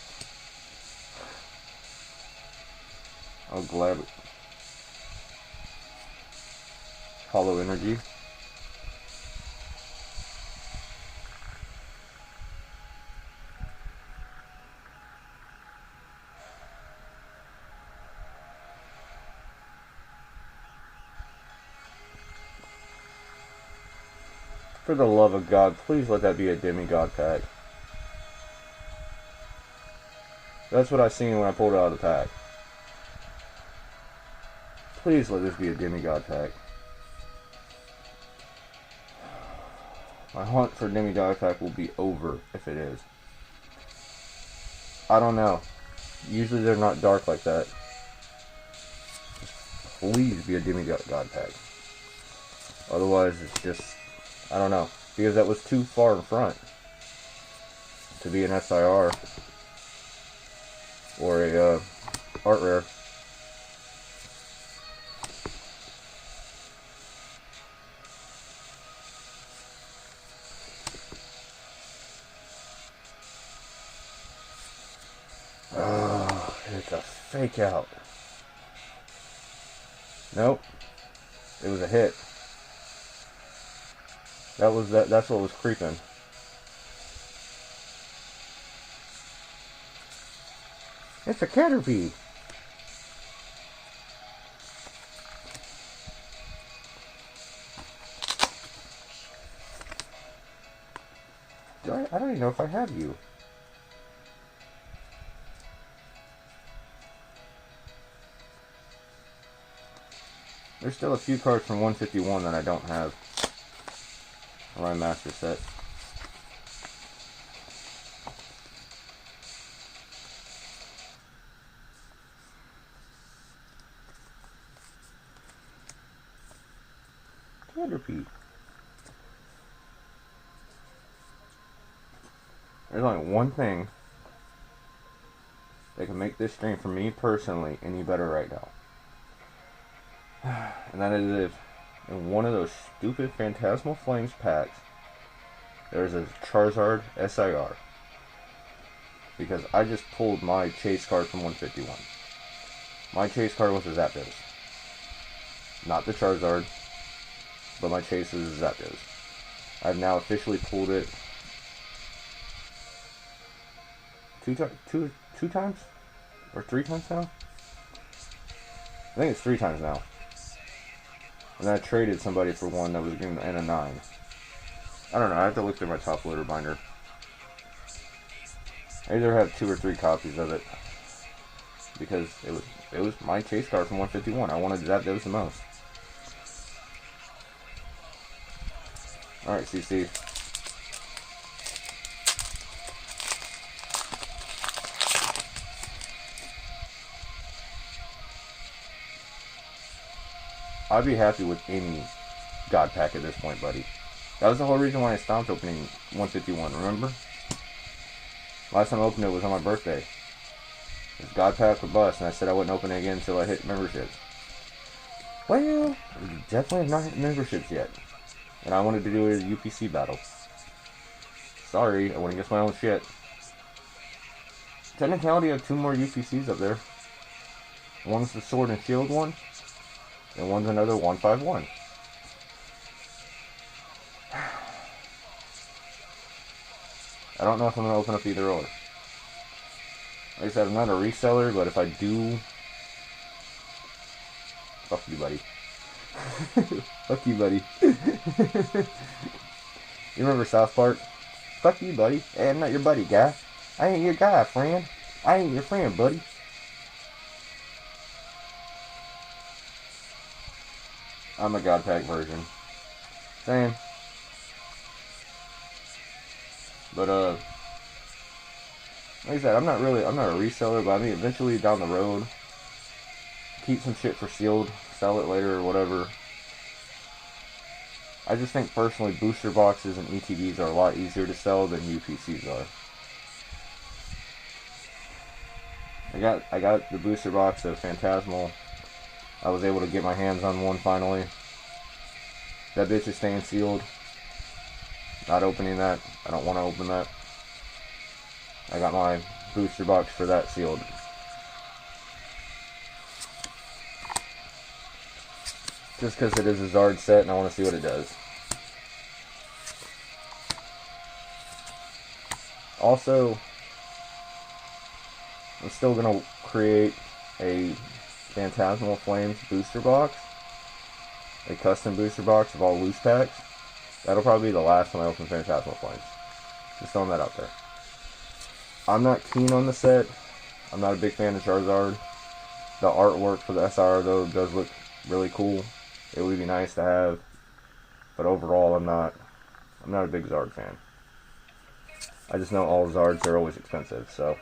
I'll grab it. Hollow Energy. For the love of God, please let that be a demigod pack. That's what I seen when I pulled it out of the pack. Please let this be a demigod pack. My hunt for demigod pack will be over if it is. I don't know. Usually they're not dark like that. Please be a demigod pack. Otherwise it's just, I don't know, because that was too far in front to be an SIR or a art rare. Oh, it's a fake out. Nope, it was a hit. That's what was creeping. It's a Caterpie. I don't even know if I have you. There's still a few cards from 151 that I don't have. My master set. Repeat. There's only one thing that can make this stream for me personally any better right now. And that is if in one of those stupid Phantasmal Flames packs there's a Charizard SIR. Because I just pulled my chase card from 151. My chase card was a Zapdos. Not the Charizard, but my chase is a Zapdos. I've now officially pulled it two times? Or 3 times now? I think it's 3 times now. And I traded somebody for one that was in a 9. I don't know, I have to look through my top loader binder. I either have 2 or 3 copies of it. Because it was my chase card from 151. I wanted Zapdos the most. Alright, CC. I'd be happy with any God pack at this point, buddy. That was the whole reason why I stopped opening 151, remember? Last time I opened it was on my birthday. It was God pack or bust, and I said I wouldn't open it again until I hit memberships. Well, definitely have not hit memberships yet. And I wanted to do a UPC battle. Sorry, I went against my own shit. Technicality, I have 2 more UPCs up there. One's the Sword and Shield one, and one's another 151. I don't know if I'm going to open up either or. Like I said, I'm not a reseller, but if I do... Fuck you, buddy. Fuck you, buddy. You remember South Park? Fuck you, buddy. Hey, I'm not your buddy, guy. I ain't your guy, friend. I ain't your friend, buddy. I'm a God pack version. Same. But, like I said, I'm not a reseller, but I mean, eventually down the road, keep some shit for sealed, sell it later or whatever. I just think personally booster boxes and ETBs are a lot easier to sell than UPCs are. I got the booster box of Phantasmal. I was able to get my hands on one finally. That bitch is staying sealed. Not opening that. I don't want to open that. I got my booster box for that sealed. Just because it is a Zard set and I want to see what it does. Also, I'm still going to create a Phantasmal Flames booster box. A custom booster box of all loose packs. That'll probably be the last time I open Phantasmal Flames. Just throwing that out there. I'm not keen on the set. I'm not a big fan of Charizard. The artwork for the SR though does look really cool. It would be nice to have. But overall I'm not a big Zard fan. I just know all Zards are always expensive, so.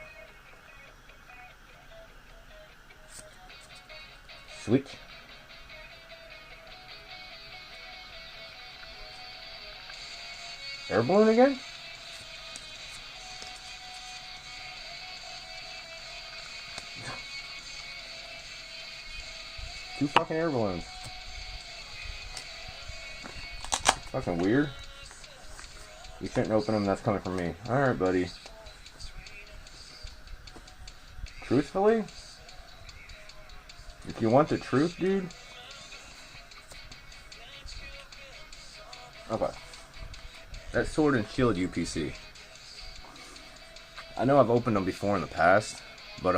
Sweet. Air balloon again? Two fucking air balloons. Fucking weird. You shouldn't open them, that's coming from me. Alright, buddy. Truthfully? If you want the truth, dude. Okay. That Sword and Shield UPC. I know I've opened them before in the past, but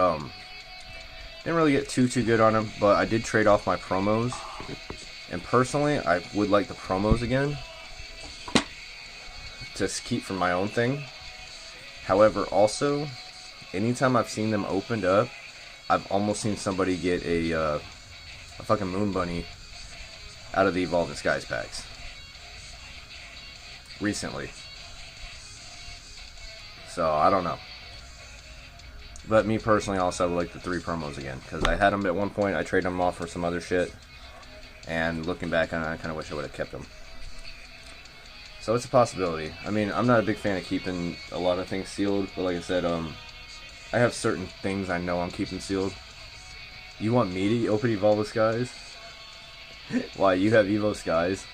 didn't really get too good on them, but I did trade off my promos. And personally, I would like the promos again. Just keep for my own thing. However, also, anytime I've seen them opened up, I've almost seen somebody get a fucking Moon Bunny out of the Evolving Skies packs. Recently. So, I don't know. But me personally also would like the 3 promos again. Because I had them at one point, I traded them off for some other shit. And looking back on it, I kind of wish I would have kept them. So it's a possibility. I mean, I'm not a big fan of keeping a lot of things sealed, but like I said, I have certain things I know I'm keeping sealed. You want me to open Evolve Skies? Why, you have Evo Skies?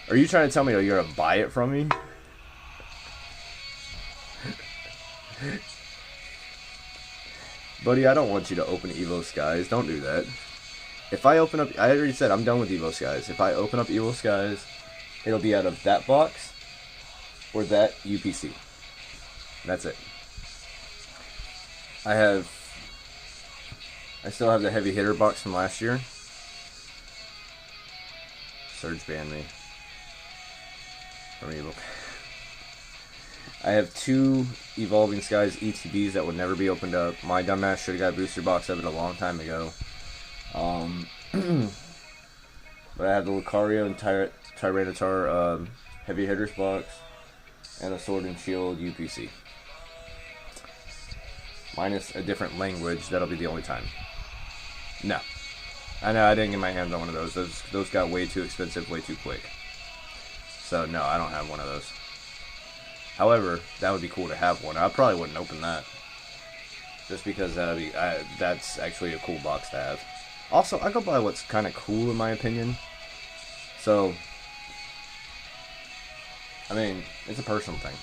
Are you trying to tell me that you're gonna buy it from me? Buddy, I don't want you to open Evo Skies. Don't do that. If I open up... I already said I'm done with Evo Skies. If I open up Evo Skies, it'll be out of that box or that UPC. That's it. I still have the heavy hitter box from last year. Surge banned me from Evo. I have 2 Evolving Skies ETBs that would never be opened up. My dumbass should have got a booster box of it a long time ago. But I have the Lucario and Tyranitar heavy hitters box and a Sword and Shield UPC. Minus a different language, that'll be the only time. No. I know I didn't get my hands on one of those. Those got way too expensive, way too quick. So no, I don't have one of those. However, that would be cool to have one. I probably wouldn't open that. Just because that's actually a cool box to have. Also, I go by what's kind of cool in my opinion. So, I mean, it's a personal thing.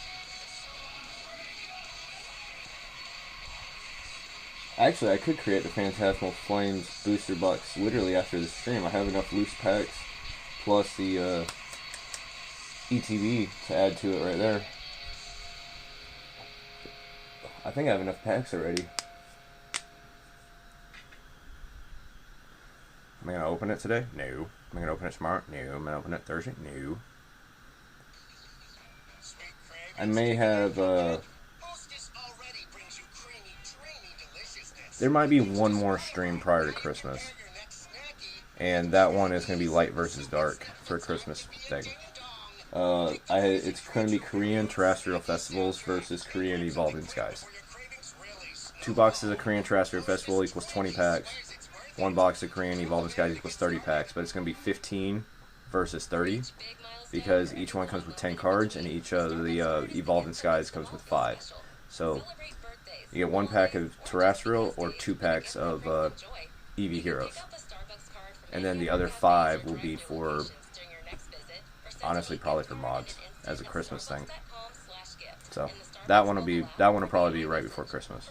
Actually, I could create the Phantasmal Flames booster box literally after the stream. I have enough loose packs plus the ETB to add to it right there. I think I have enough packs already. Am I going to open it today? No. Am I going to open it tomorrow? No. Am I going to open it Thursday? No. I may have, there might be one more stream prior to Christmas. And that one is going to be Light versus Dark for a Christmas thing. It's going to be Korean Terrestrial Festivals versus Korean Evolving Skies. 2 boxes of Korean Terrestrial Festival equals 20 packs. 1 box of Korean Evolving Skies equals 30 packs. But it's going to be 15 versus 30. Because each one comes with 10 cards, and each of the Evolving Skies comes with 5. So, you get 1 pack of Terrestrial or 2 packs of EV Heroes. And then the other 5 will be for, honestly, probably for mods, as a Christmas thing. So, that one will probably be right before Christmas.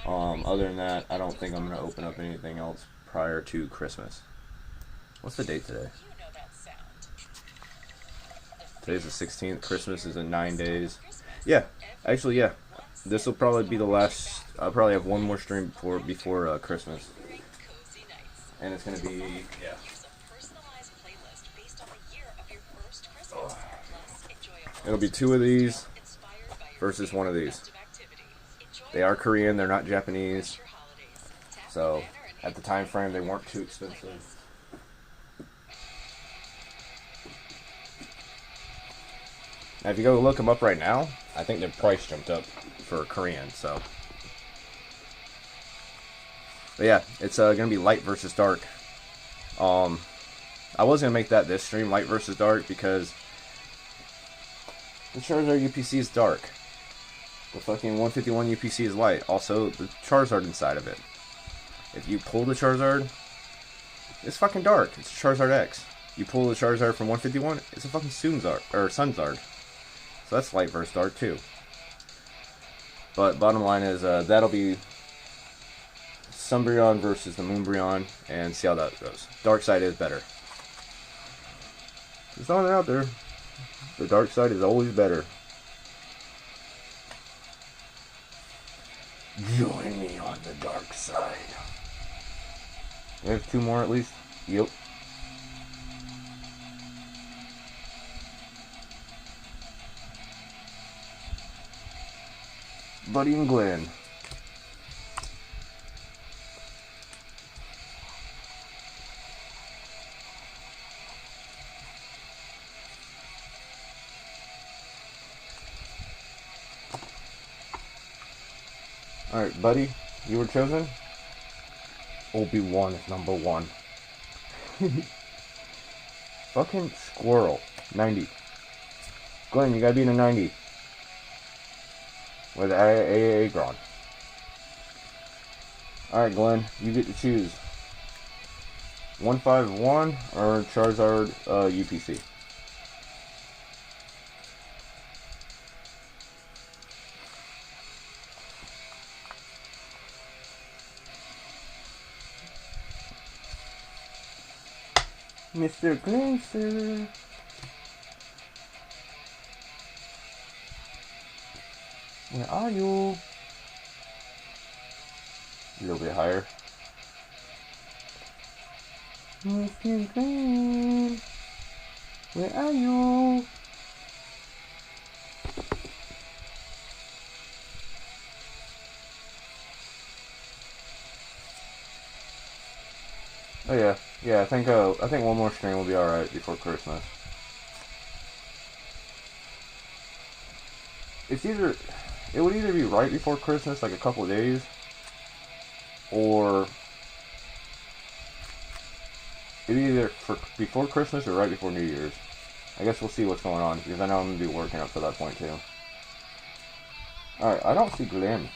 Other than that, I don't think I'm going to open up anything else prior to Christmas. What's the date today? Today's the 16th. Christmas is in 9 days. Yeah, actually, yeah. This will probably be the last. I'll probably have one more stream before Christmas. And it's going to be, yeah. Oh. It'll be 2 of these versus 1 of these. They are Korean, they're not Japanese. So, at the time frame, they weren't too expensive. Now, if you go look them up right now, I think their price jumped up for Korean, so. But yeah, it's going to be Light versus Dark. I was going to make that this stream, Light versus Dark, because the Charizard UPC is dark. The fucking 151 UPC is light. Also, the Charizard inside of it. If you pull the Charizard, it's fucking dark. It's a Charizard X. You pull the Charizard from 151, it's a fucking Sunzard, or Sunzard. So that's Light versus Dark too. But bottom line is, that'll be Sunbreon versus the Moonbreon, and see how that goes. Dark side is better. Just throwing it out there. The dark side is always better. Join me on the dark side. We have 2 more at least? Yep. Buddy and Glenn. Alright, buddy, you were chosen? Obi-Wan is number 1. Fucking squirrel. 90. Glenn, you gotta be in a 90. With AA Gron. Alright, Glenn, you get to choose. 151 or Charizard UPC. Mr. Glancer. Where are you? A little bit higher. Mr. Glen. Where are you? Oh yeah. Yeah, I think one more stream will be alright before Christmas. It would either be right before Christmas, like a couple of days, or it'd be either before Christmas or right before New Year's. I guess we'll see what's going on, because I know I'm going to be working up to that point too. Alright, I don't see Glenn.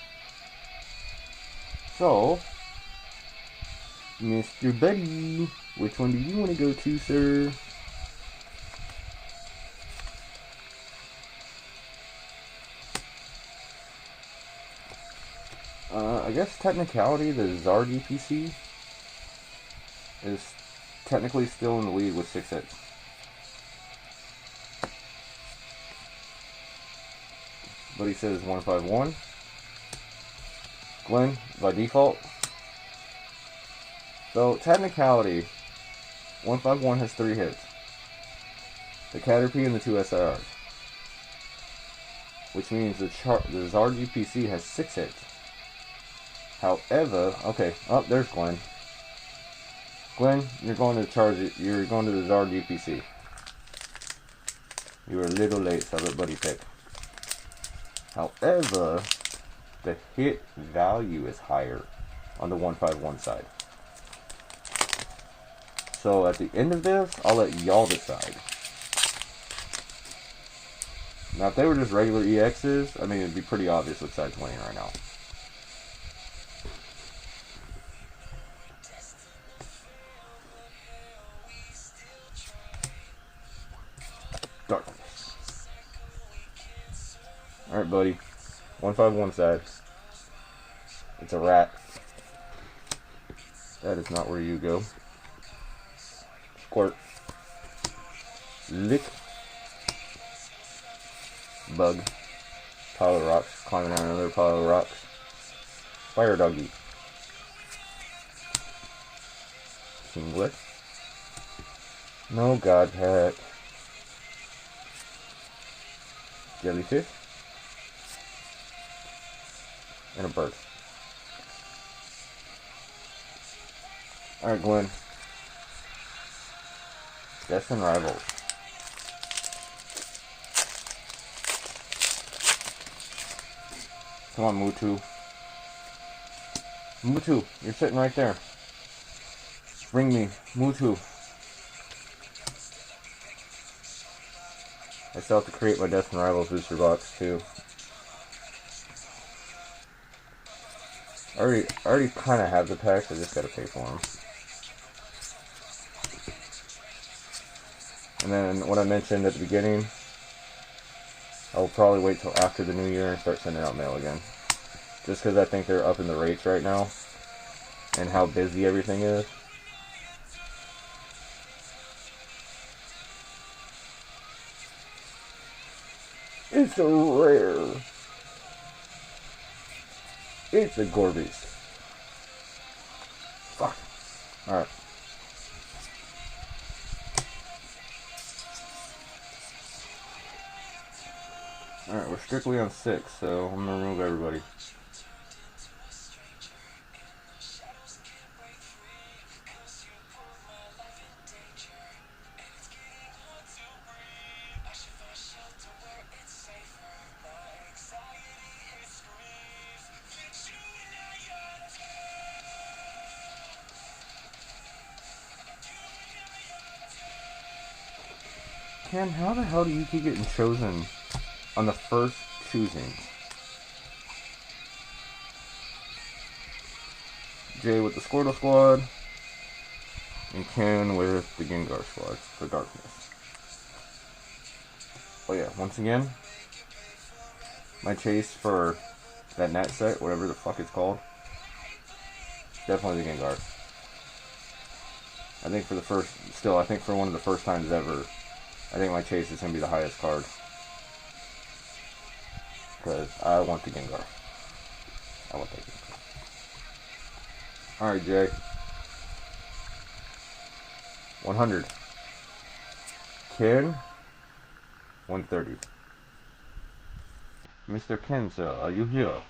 So, Mr. Buddy, which one do you want to go to, sir? I guess technicality, the Zard UPC is technically still in the lead with 6 hits. But he says 151. Glenn, by default. So, technicality, 151 has 3 hits. The Caterpie and the 2 SIRs. Which means the Zard UPC has 6 hits. However, okay, there's Glenn. Glenn, you're going to you're going to the Zard UPC. You were a little late, so let buddy pick. However, the hit value is higher on the 151 side. So at the end of this, I'll let y'all decide. Now if they were just regular EXs, I mean it'd be pretty obvious which side's winning right now. Darkness. Alright, buddy. 151 side. It's a rat. That is not where you go. Squirt. Lick. Bug. Pile of rocks. Climbing down another pile of rocks. Fire doggy. Kinglet. No god pet. Jellyfish. And a bird. Alright, Glenn. Death and Rivals. Come on, Mewtwo. Mewtwo, you're sitting right there. Bring me, Mewtwo. I still have to create my Death and Rivals booster box too. I already kind of have the packs. I just gotta pay for them. And then what I mentioned at the beginning, I'll probably wait till after the new year and start sending out mail again. Just because I think they're up in the rates right now and how busy everything is. It's a rare. It's a Gorbis. Fuck. Alright. Alright, we're strictly on 6, so I'm gonna remove everybody. Ken, how the hell do you keep getting chosen on the first choosing? Jay with the Squirtle Squad, and Ken with the Gengar Squad for Darkness. Oh yeah, once again, my chase for that net set, whatever the fuck it's called, definitely the Gengar. I think for the first, still, I think for one of the first times ever, I think my chase is going to be the highest card. Because I want the Gengar. I want that Gengar. Alright, Jay. 100. Ken, 130. Mr. Ken, sir, are you here?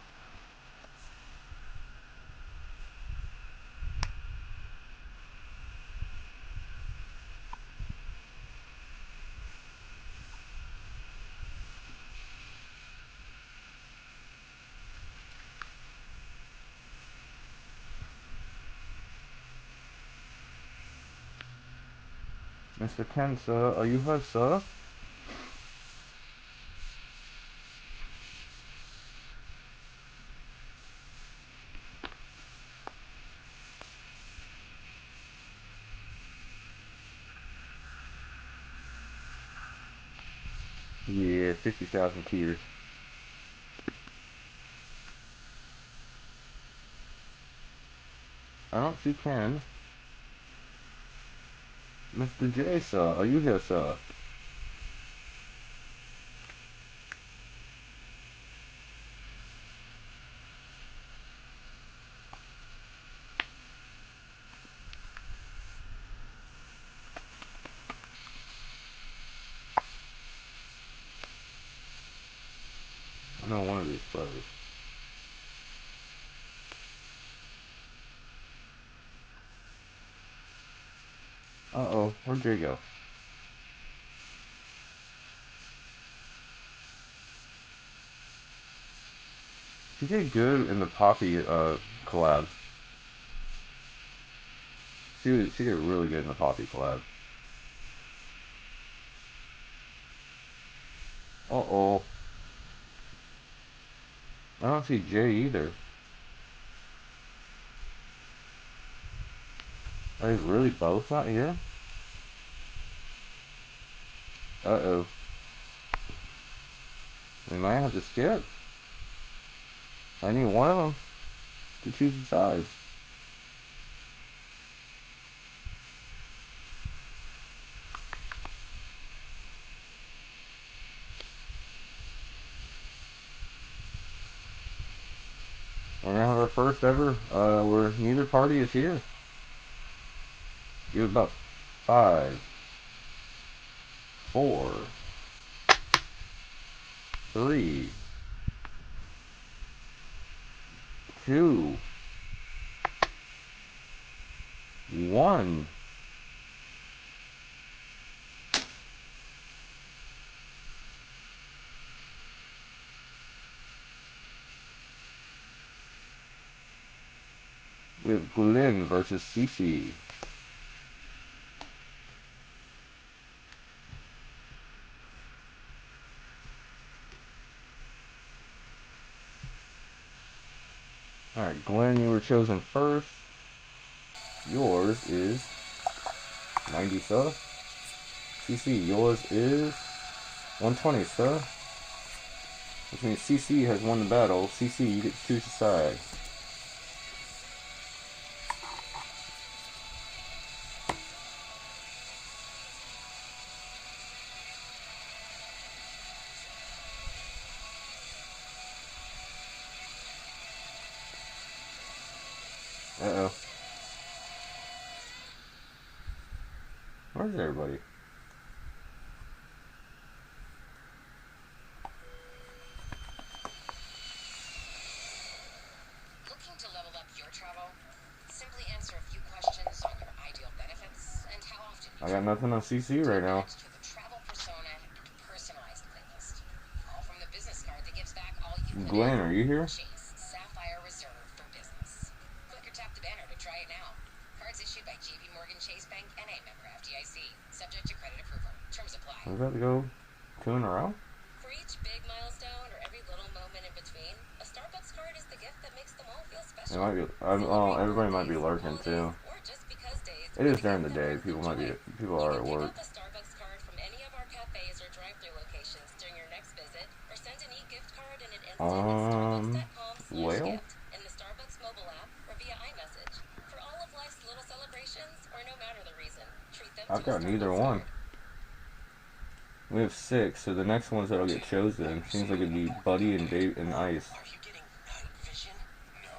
Mr. Ken, sir, are you here, sir? Yeah, 50,000 tears. I don't see Ken. Mr. J, sir, are you here, sir? I know one of these brothers. Uh-oh, where'd Jay go? She did good in the Poppy collab. She did really good in the Poppy collab. Uh-oh. I don't see Jay either. Are they really both not here? Uh-oh. We might have to skip. I need one of them to choose the size. We're gonna have our first ever, where neither party is here. Give it about 5, 4, 3, 2, 1. We have Glenn versus Cece. Alright, Glenn, you were chosen first. Yours is 90, sir. CC, yours is 120, sir. Which means CC has won the battle. CC, you get to choose the side. Uh-oh. Where's everybody? Looking to level up your travel? Simply answer a few questions on your ideal benefits and how often you I got nothing on CC right now. matched with a travel persona and personalized playlist. All from the business card that gives back all you put Glenn, in. are you here? Chase Sapphire Reserve for business. Click or tap the banner to try it now. Cards issued by JP Morgan Chase Bank, NA, member FDIC. Subject to credit approval. Terms apply. We're about to go 2 in a row? For each big milestone or every little moment in between, a Starbucks card is the gift that makes them all feel It special. might be. Everybody might be lurking too. Or just because days. It is during the day. People are at work. Pick up a Starbucks card from any of our cafes or drive-thru locations during your next visit, or send an e-gift card in an instant at Well, starbucks.com/gift in the Starbucks mobile app or via iMessage. For all of life's little celebrations, or no matter the reason, treat them I've to a got neither Starbucks one. card. We have 6, so the next ones that'll get chosen seems like it'd be Buddy and Dave and Ice. Are you getting night vision? No.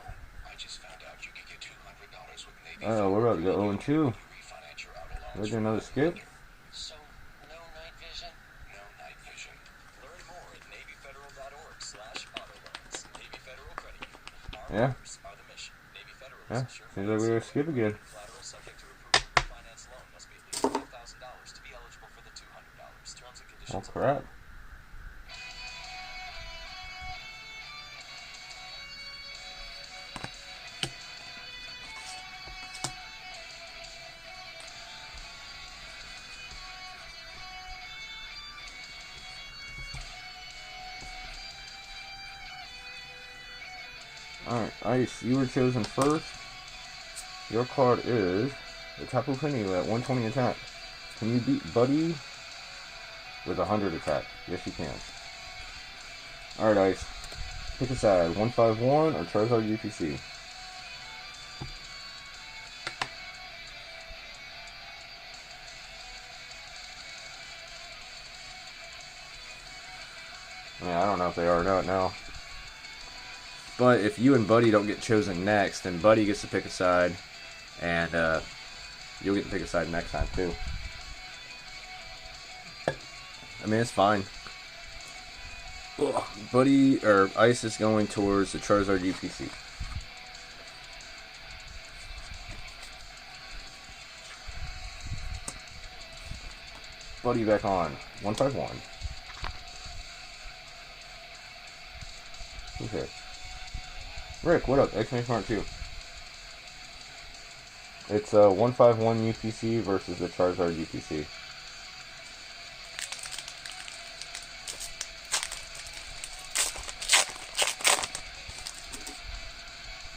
I just found out you could get $200 with Navy Oh, we're about to go 0 and 2. Union. Refinance your auto loans Let's do from another another skip. lender. So, no night vision? No night vision. Learn more at NavyFederal.org/autoloans. Navy Federal Credit Union. Our Yeah. members are the mission. Navy Federal Yeah, is assured seems like we're gonna skip again. collateral subject to approval. Refinance loan must be at least $5,000 to be eligible for the $200. Terms and Oh conditions. crap. Alright, Ice, you were chosen first. Your card is the Tapu Fini at 120 attack. Can you beat Buddy with 100 attack? Yes, you can. Alright, Ice. Pick a side, 151 or Charizard UPC. Yeah, I don't know if they are or not now. But if you and Buddy don't get chosen next, then Buddy gets to pick a side, and you'll get to pick a side next time too. I mean, it's fine. Ugh. Buddy or Ice is going towards the Charizard UPC. Buddy back on 151. Okay. Rick, what up? Exclamation mark 2. It's 151 UPC versus the Charizard UPC.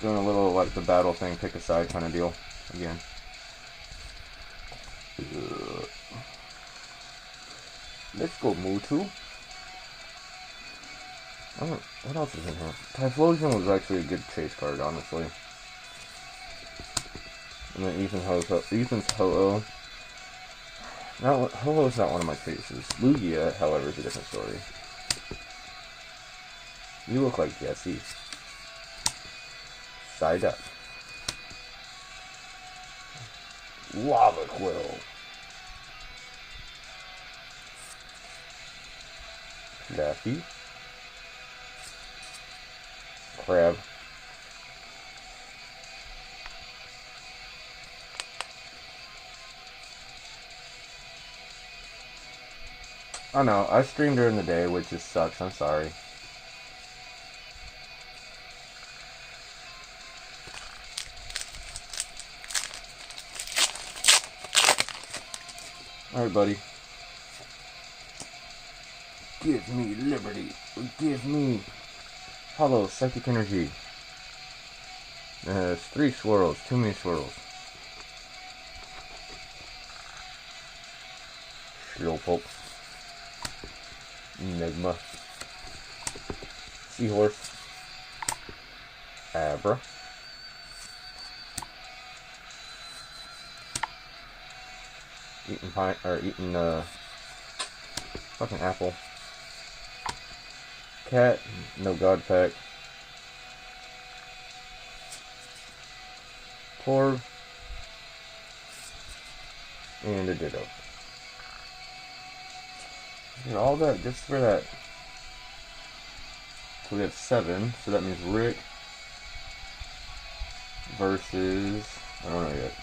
Doing a little like the battle thing, pick a side kind of deal again. Let's go Mewtwo. What else is in here? Typhlosion was actually a good chase card, honestly. And then Ethan's Ho-Oh. Ho-Oh's not one of my chases. Lugia, however, is a different story. You look like Jesse. Side up. Lava Quill. Daffy. Crab. I know, I stream during the day, which just sucks, I'm sorry. Alright, buddy. Give me liberty. Give me hollow psychic energy. It's 3 swirls. Too many swirls. Slowpoke. Enigma. Seahorse. Abra. Eating fucking apple. Cat, no god pack. Torb. And a Ditto. Did all that just for that. So we have 7, so that means Rick versus, I don't know yet.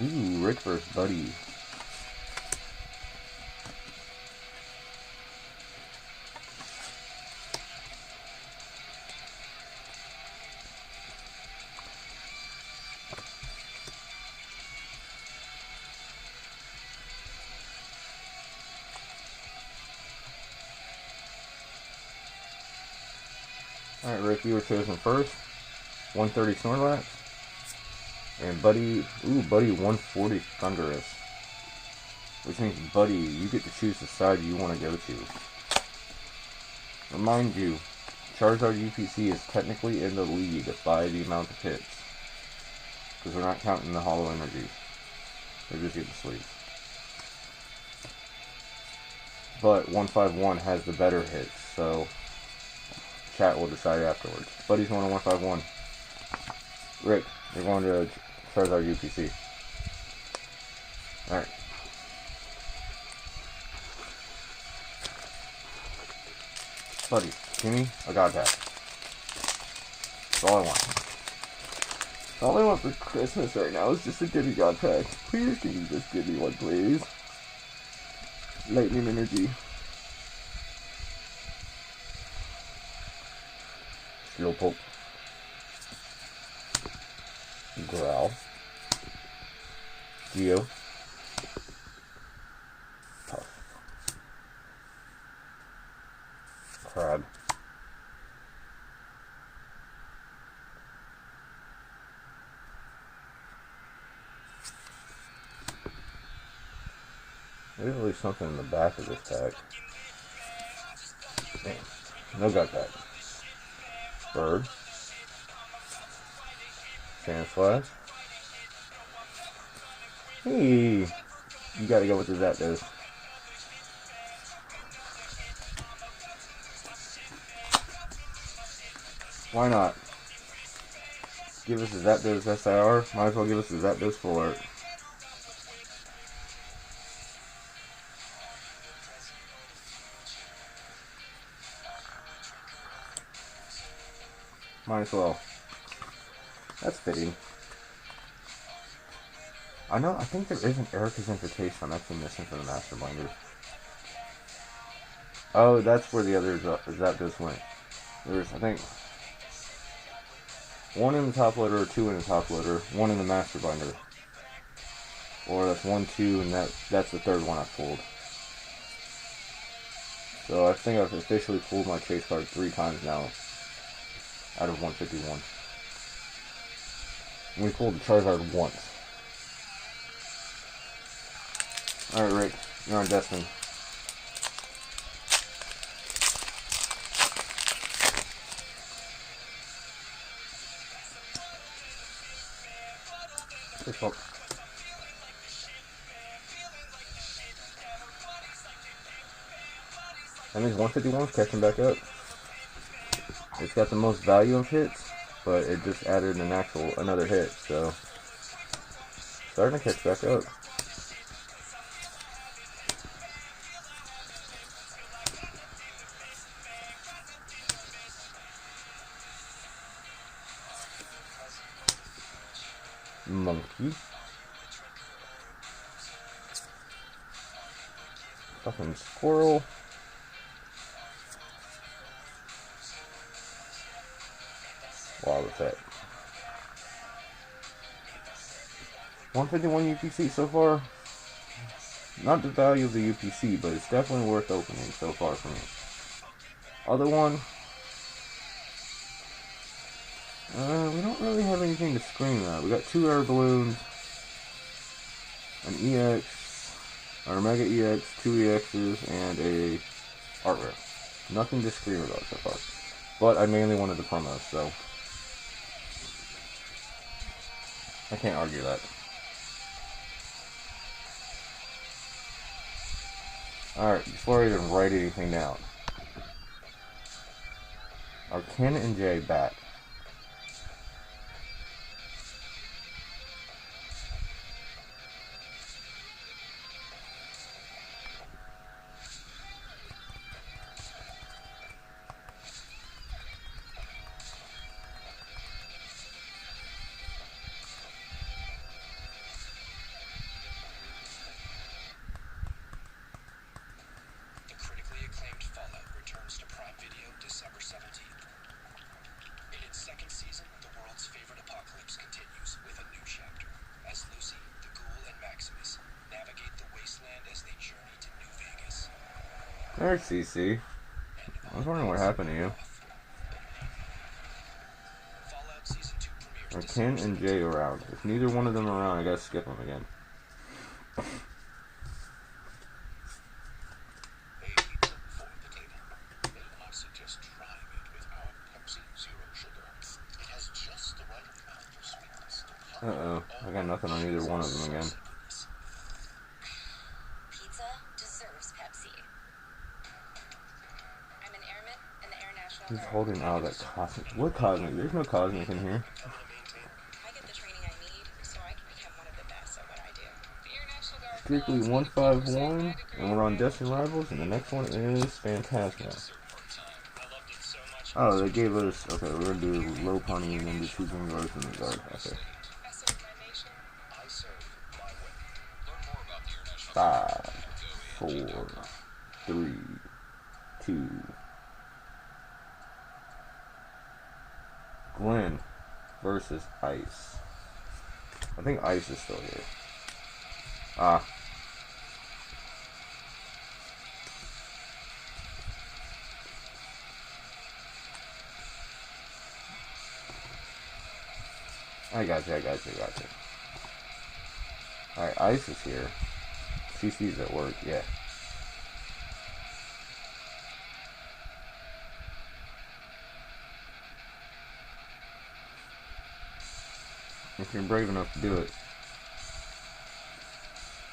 Ooh, Rick versus Buddy. Alright, Rick, you were chosen first. 130 Snorlax. And Buddy, Buddy 140 Thunderous. Which means, Buddy, you get to choose the side you want to go to. Remind you, Charizard UPC is technically in the lead by the amount of hits. Because we're not counting the Hollow Energy. They're just getting sleep. But 151 has the better hits, so chat will decide afterwards. Buddy's going to 151. Rick, you're going to Charizard UPC. Alright. Buddy, give me a God Pack. That's all I want. All I want for Christmas right now is just a demigod pack. Please, can you just give me one, please? Lightning energy. Slowpoke. Growl. Geo. Puff. Crab. There's at least something in the back of this pack. Damn. No gut pack. Bird. Sand Slash. Hey! You gotta go with the Zapdos. Why not? Give us a Zapdos SIR. Might as well give us a Zapdos Full Art. Might as well. That's fitting. I think there is an Erica's Invitation I'm actually missing from the Master Binder. Oh, that's where the other Zapdos went. There's, I think, one in the top loader or two in the top loader, one in the Master Binder. Or that's 1, 2, and that's the third one I pulled. So I think I've officially pulled my chase card 3 times now. Out of 151. And we pulled the Charizard once. Alright, Rick, you're on Destiny. Good fuck. That means 151's catching back up. It's got the most value of hits, but it just added another hit, so starting to catch back up. Monkey. Fucking squirrel. Wow, what's that? 151 UPC so far. Not the value of the UPC, but it's definitely worth opening so far for me. Other one. We don't really have anything to scream at. We got 2 air balloons, an EX, or Mega EX, 2 EXs, and a art rare. Nothing to scream about so far. But I mainly wanted the promos, so I can't argue that. Alright, before I even write anything down. Are Ken and Jay back? There's CC. I was wondering what happened to you. Are Ken and Jay around? If neither one of them are around, I gotta skip them again. A pizza for potato. May I suggest trying it with our Pepsi Zero Sugar? It has just the right amount of sweetness to Uh-oh. I got nothing on either one of them again. Pizza deserves Pepsi. I'm an airman in the Irrational. He's holding out that cosmic. What cosmic? There's no cosmic in here. I get the training I need so I can become one of the best at what I do. The Irrational Guard Strictly 151, and we're on Destiny Rivals, and the next one is Phantasmal. Oh, they gave us. Okay, we're gonna do low pony and then do 2 green guards and the guard. Okay. I serve my nation. I serve my way. Learn more about the Irrational 5, 4, 3, 2. Glenn versus Ice. I think Ice is still here. Ah. I got you. Alright, Ice is here. CC's at work, yeah. If you're brave enough to do it.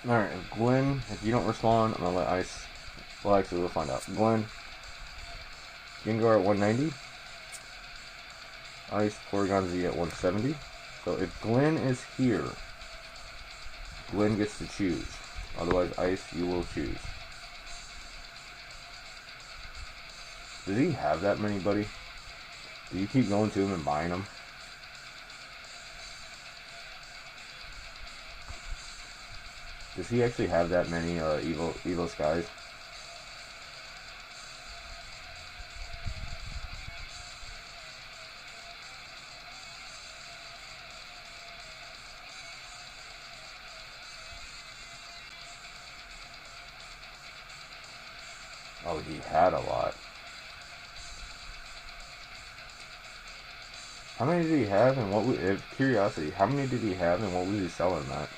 Alright, Glenn, if you don't respond, I'm gonna let Ice. Well, actually, we'll find out. Glenn, Gengar at 190. Ice, Porygon Z at 170. So if Glenn is here, Glenn gets to choose. Otherwise, Ice, you will choose. Does he have that many, buddy? Do you keep going to him and buying them? Does he actually have that many Evo Skies? Oh, he had a lot. How many did he have and what if curiosity, how many did he have and what was he selling them at?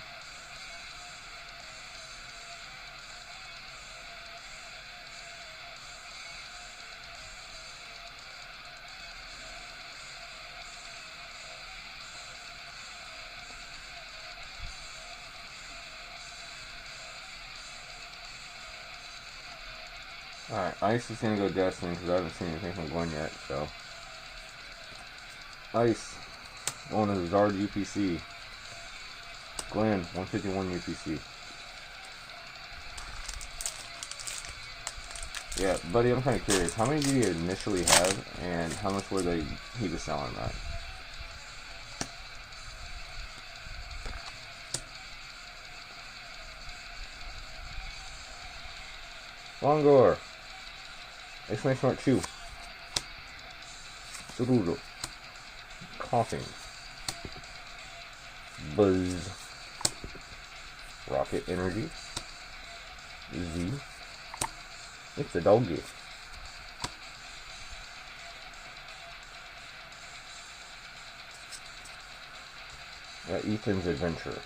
Alright, Ice is gonna go Destiny because I haven't seen anything from Glenn yet, so. Ice, going to the Zard UPC. Glenn, 151 UPC. Yeah, buddy, I'm kind of curious. How many did he initially have, and how much were he was selling that? Longor. Exclamation mark 2. Cerudo. Coughing. Buzz. Rocket Energy. Z. It's a doggy. Ethan's Adventure.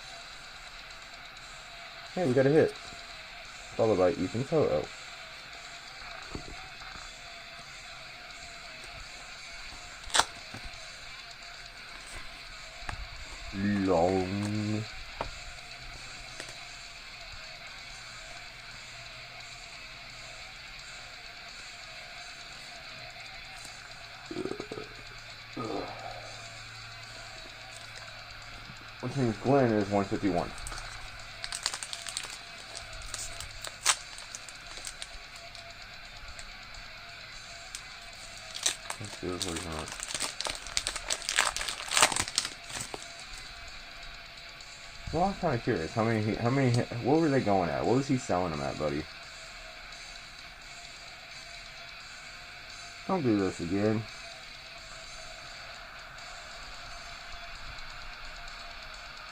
Hey, we got a hit. Followed by Ethan's Ho-Oh. Long. Which means Glenn is 151. Let's see what he's on. Well, I'm kind of curious. How many, what were they going at? What was he selling them at, buddy? Don't do this again.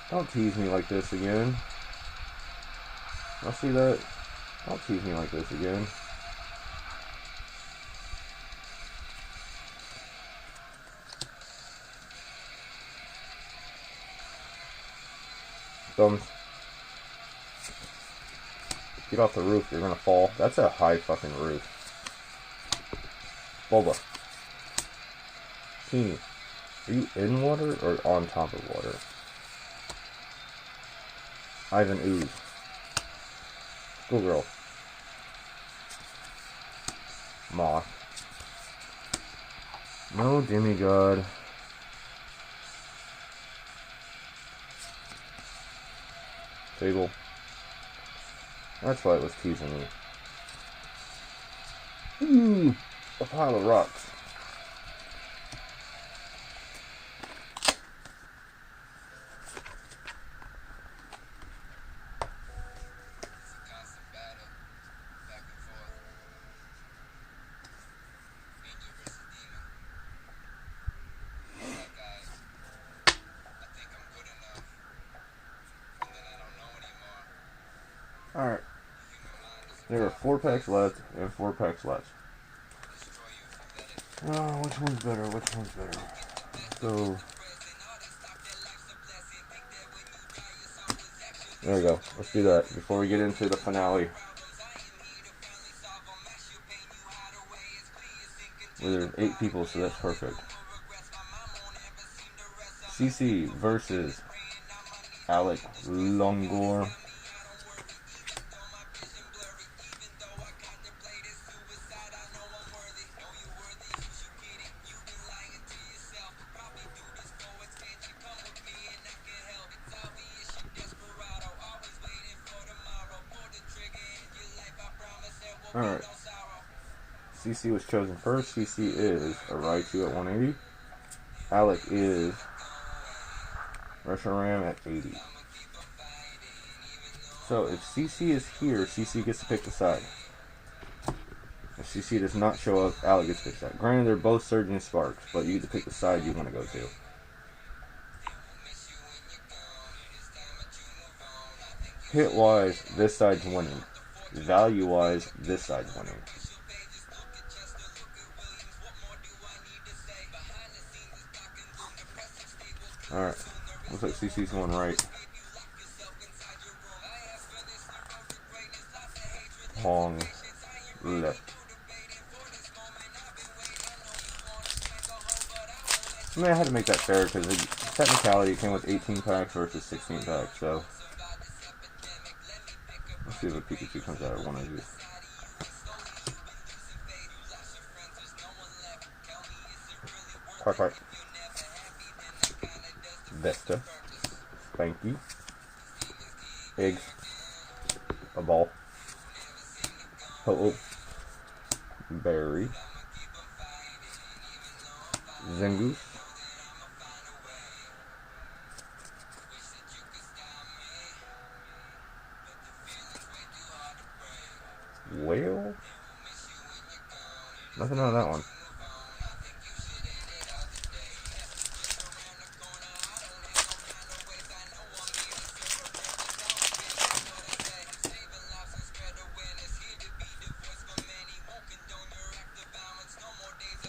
Don't tease me like this again. I'll see that. Don't tease me like this again. Thumbs. Get off the roof, you're gonna fall. That's a high fucking roof. Bulba. Teeny. Are you in water or on top of water? Ivan Ooze. Schoolgirl. Moth. No demigod. Fable. That's why it was teasing me. Ooh, a pile of rocks. Constant battle, back and forth. Angel versus demon. It's like I think I'm good enough, and then I don't know anymore. Alright, Human mind is there are 4 packs left and 4 packs left. destroy you if you let it. Oh, which one's better? Which one's better? So, there we go. Let's do that before we get into the finale. Well, there's 8 people, so that's perfect. CC versus Alec Longor. Alright. CC was chosen first. CC is a Raichu at 180. Alec is Reshiram at 80. So if CC is here, CC gets to pick the side. If CC does not show up, Alec gets to pick the side. Granted, they're both Surging Sparks, but you get to pick the side you want to go to. Hit-wise, this side's winning. Value-wise, this side's winning. Alright, looks like CC's going right. Long left. I mean, I had to make that fair because the technicality came with 18 packs versus 16 packs, so let's see if a Pikachu comes out of one of these. Quack quack. Vesta. Spanky. Eggs. A ball. Ho-Oh. Berry. Zengoose. Whale? Nothing out of that one.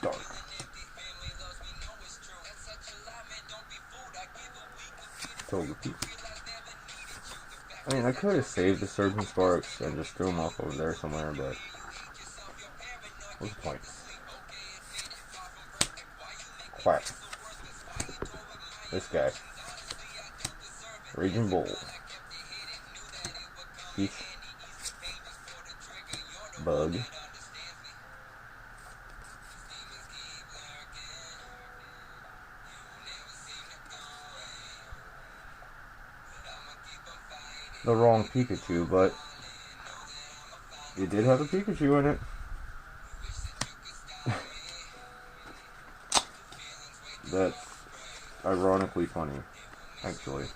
Dark. Togepi. I mean, I could have saved the Surging Sparks and just threw them off over there somewhere, but what's the point? Quack. This guy. Raging Bull. Peach. Bug. The wrong Pikachu, but it did have a Pikachu in it. That's ironically funny, actually.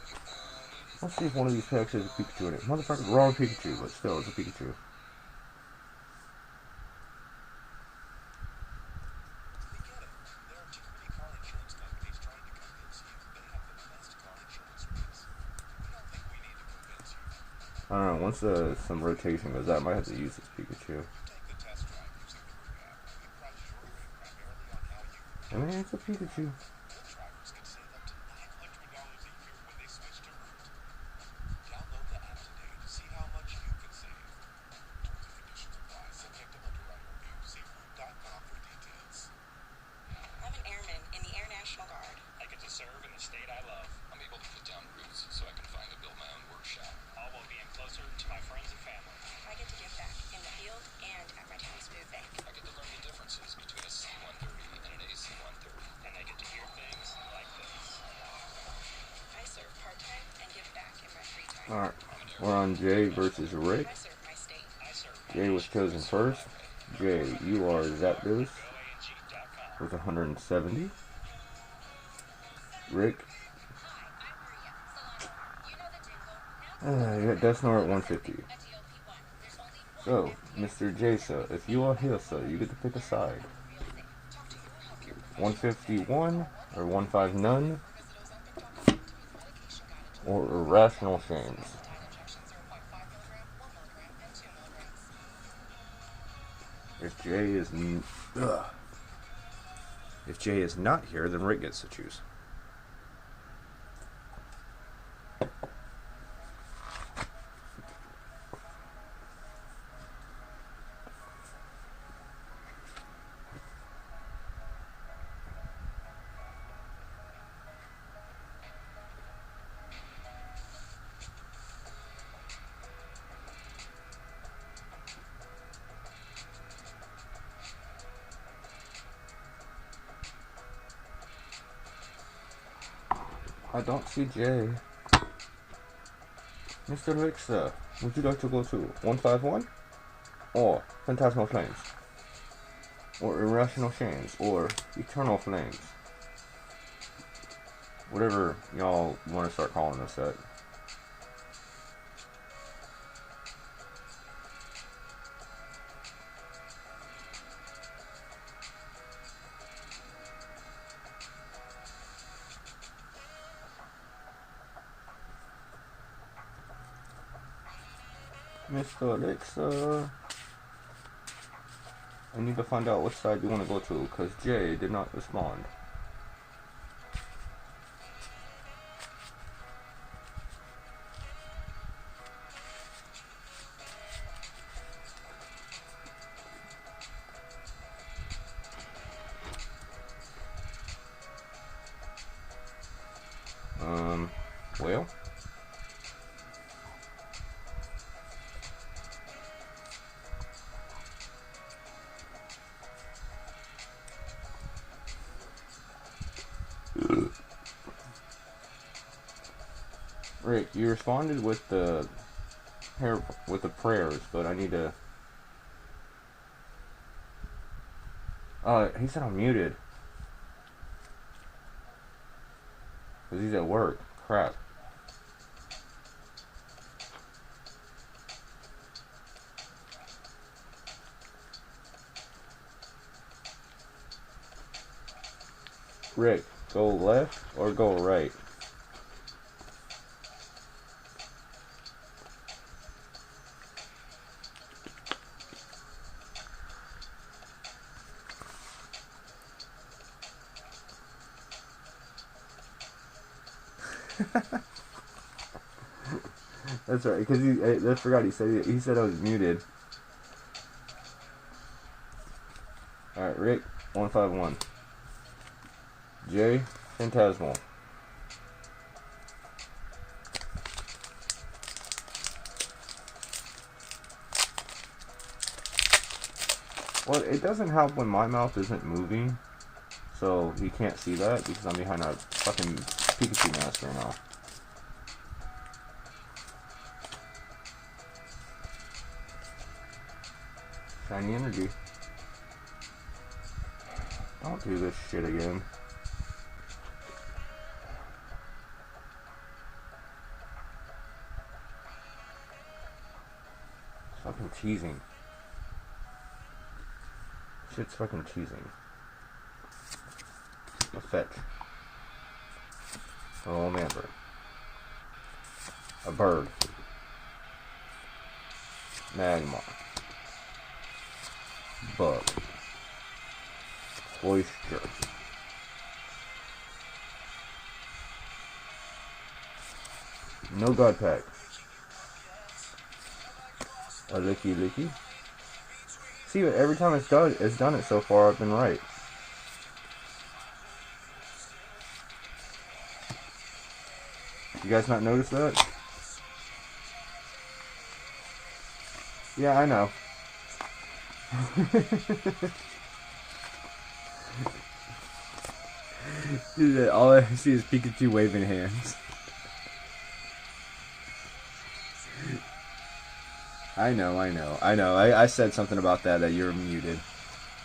Let's see if one of these packs has a Pikachu in it. Motherfucker, wrong Pikachu, but still, it's a Pikachu. I don't know, once some rotation goes out, I might have to use this Pikachu. I mean, it's a Pikachu. Alright, we're on Jay versus Rick. I serve my state. Jay was chosen first. Jay, you are Zapdos with 170. Rick, Hi, I'm Maria. Solano. You know the jingle. Now you got Death Snore at 150. a DOP1. There's only one So, Mr. Jasa, if you are here, sir, you get to pick a side. real estate. Talk to your healthcare 151 or 15 none visit ozempic.com to view the medication guide and or Irrational Shames. diet injection 0.5 milligram, 1 milligram, and 2 milligrams. If Jay is if Jay is not here, then Rick gets to choose. I don't see Jay. Mr. Rixa, would you like to go to 151? Or Phantasmal Flames? Or Irrational Shames? Or Eternal Flames? Whatever y'all want to start calling this set. Mr. Alexa, I need to find out which side you want to go to, because Jay did not respond. Well. Rick, you responded with the prayers, but I need to. He said I'm muted. Cause he's at work. Crap. Rick, go left or go right? That's right, because I forgot he said I was muted. Alright, Rick, 151. Jay, Phantasmal. Well, it doesn't help when my mouth isn't moving, so he can't see that because I'm behind a fucking Pikachu mask right now. Shiny energy. Don't do this shit again. It's fucking teasing. Shit's fucking teasing. A fetch. A little member. A bird. Magma. Bug. Oyster. No god pack. A licky licky. See, but every time it's done it so far, I've been right. You guys not notice that? Yeah, I know. Dude, all I see is Pikachu waving hands. I know. I said something about that you're muted.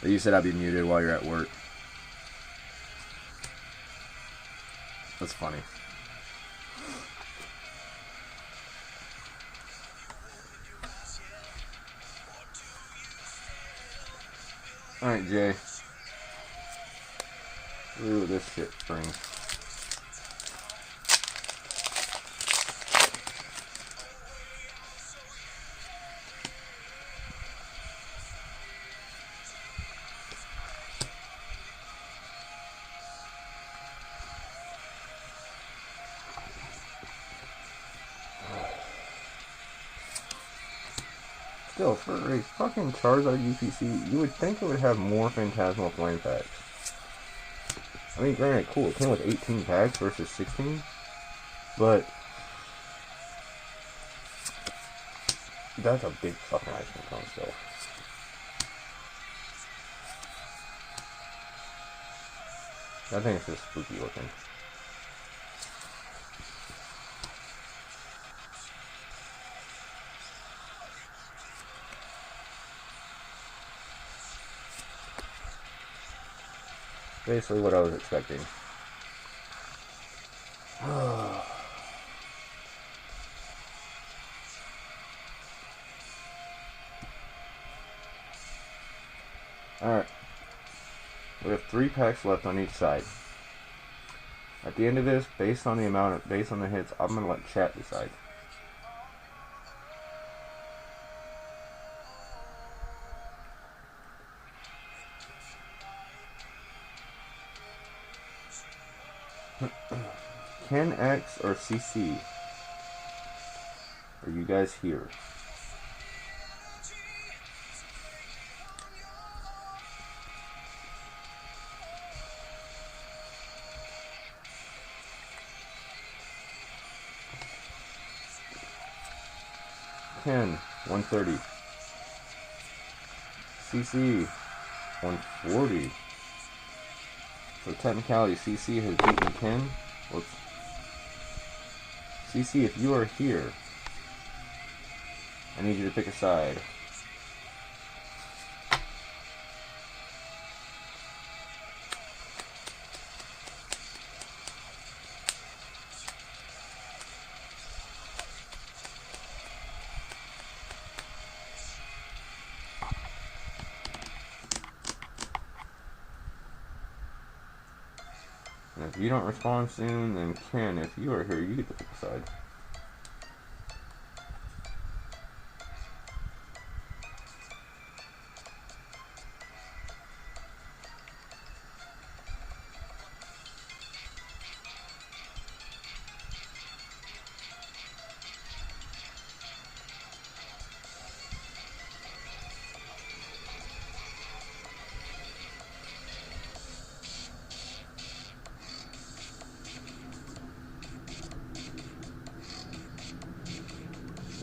That you said I'd be muted while you're at work. That's funny. Alright, Jay. Ooh, this shit springs. Still, for a fucking Charizard UPC, you would think it would have more Phantasmal Flame packs. I mean, granted, cool, it came with 18 packs versus 16, but that's a big fucking ice cream cone still. That thing is just spooky looking. Basically what I was expecting. Alright. We have 3 packs left on each side. At the end of this, based on the hits, I'm gonna let chat decide. Ken X or CC? Are you guys here? Ken, 130. CC, 140. So technicality, CC has beaten Ken. Whoops. CC, if you are here, I need you to pick a side. And if you don't respond soon, then Ken, if you are here, you get to pick a side.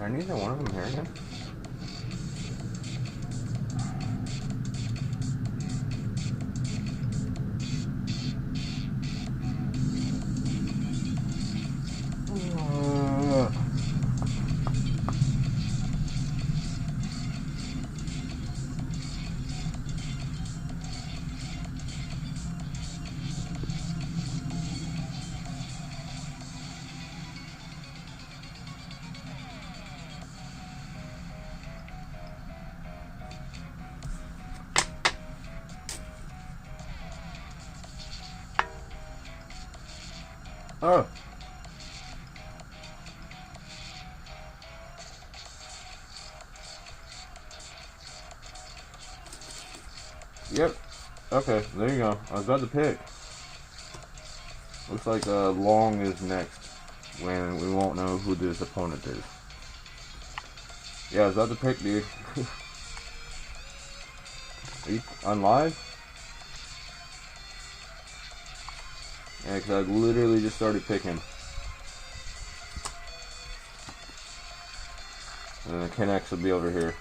Are neither one of them here again? Oh. Yep. Okay, there you go. I was about to pick. Looks like Long is next, when we won't know who this opponent is. Yeah, I was about to pick, dude. Are you on live? Yeah, because I literally just started picking. And then Ken X will be over here.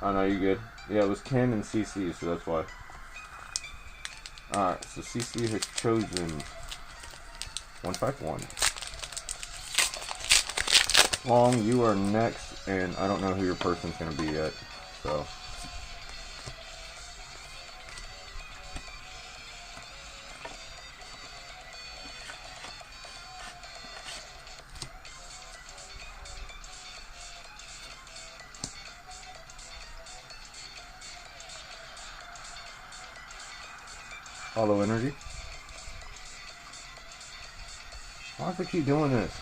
Oh no, you good. Yeah, it was Ken and CC, so that's why. Alright, so CC has chosen 151. Long, you are next, and I don't know who your person's going to be yet, so. Hollow energy. Why does it keep doing this?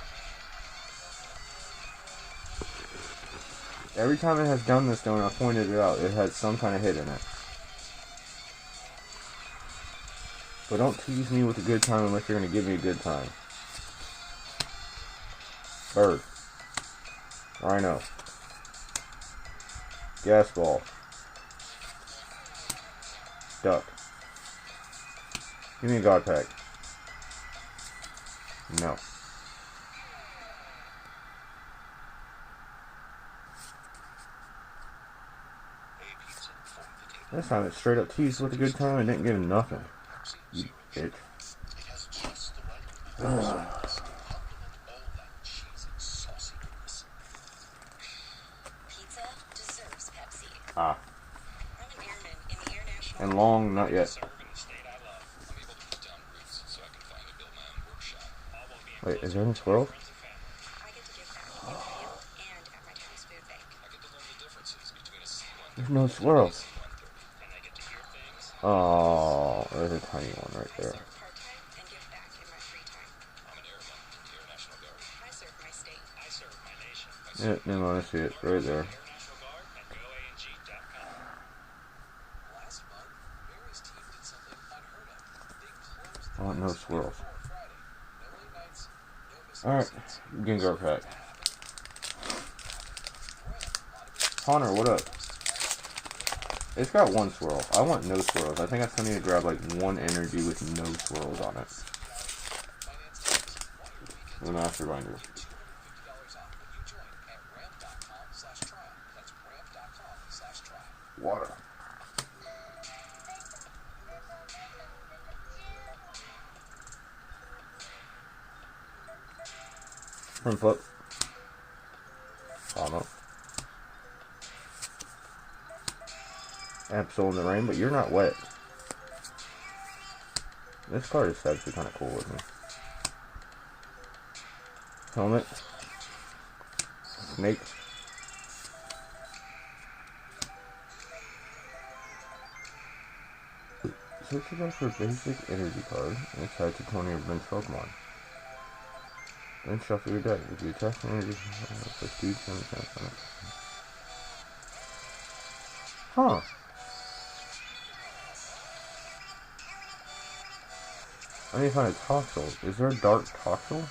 Every time it has done this though, and I pointed it out, it has some kind of hit in it. But don't tease me with a good time unless you're going to give me a good time. Bird. Rhino. Gas ball. Duck. Give me a God pack. No. This time it straight up teased with a good time and didn't give him nothing. You bitch. Pizza deserves Pepsi. Ah. I'm an airman in the Irrational. And long, not yet. Wait, is there any squirrels? I get to give back in the field and at my town's food bank. There's no squirrels. Oh, there's a tiny one right there. I serve part-time and give back in my free time. I'm an airman in the Irrational Guard. I serve my state. I serve my nation. Yeah, never mind, I see it right there. Irrational Guard at GoANG.com. Last month, Mary's team did something unheard of. They closed the I want no squirrels. before Friday. No late nights, no missed Alright, visits. Gengar pack. Connor, what up? It's got one swirl. I want no swirls. I think I still need to grab like one energy with no swirls on it. The master binder. $250 off when you join at ramp.com/trial. That's ramp.com/trial. Water. Front flip. Follow. Absol in the rain, but you're not wet. This card is actually kind of cool with me. Helmet. Snake. Search it out for a basic energy card and attach to 20 or bench Pokemon. Then shuffle your deck. If you attach energy, prestige 7 chance on it. Huh. I need to find a Toxel. Is there a dark Toxel?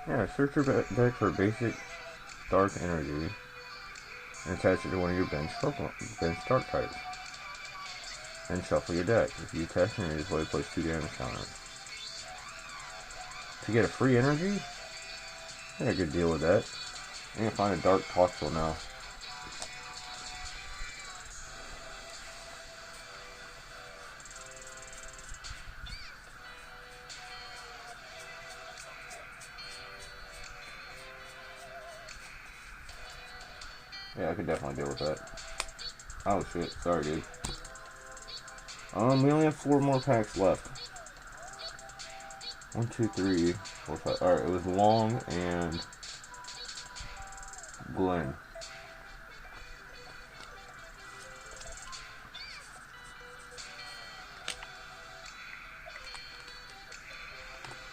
Yeah, search your deck for basic dark energy and attach it to one of your bench dark types. Then shuffle your deck. If you attach energy, this way place 2 damage on it. To get a free energy? I think I could deal with that. I'm gonna find a dark Toxel now. Yeah, I could definitely deal with that. Oh shit, sorry dude. We only have 4 more packs left. 1, 2, 3, 4, 5. Alright, it was Long and Glenn.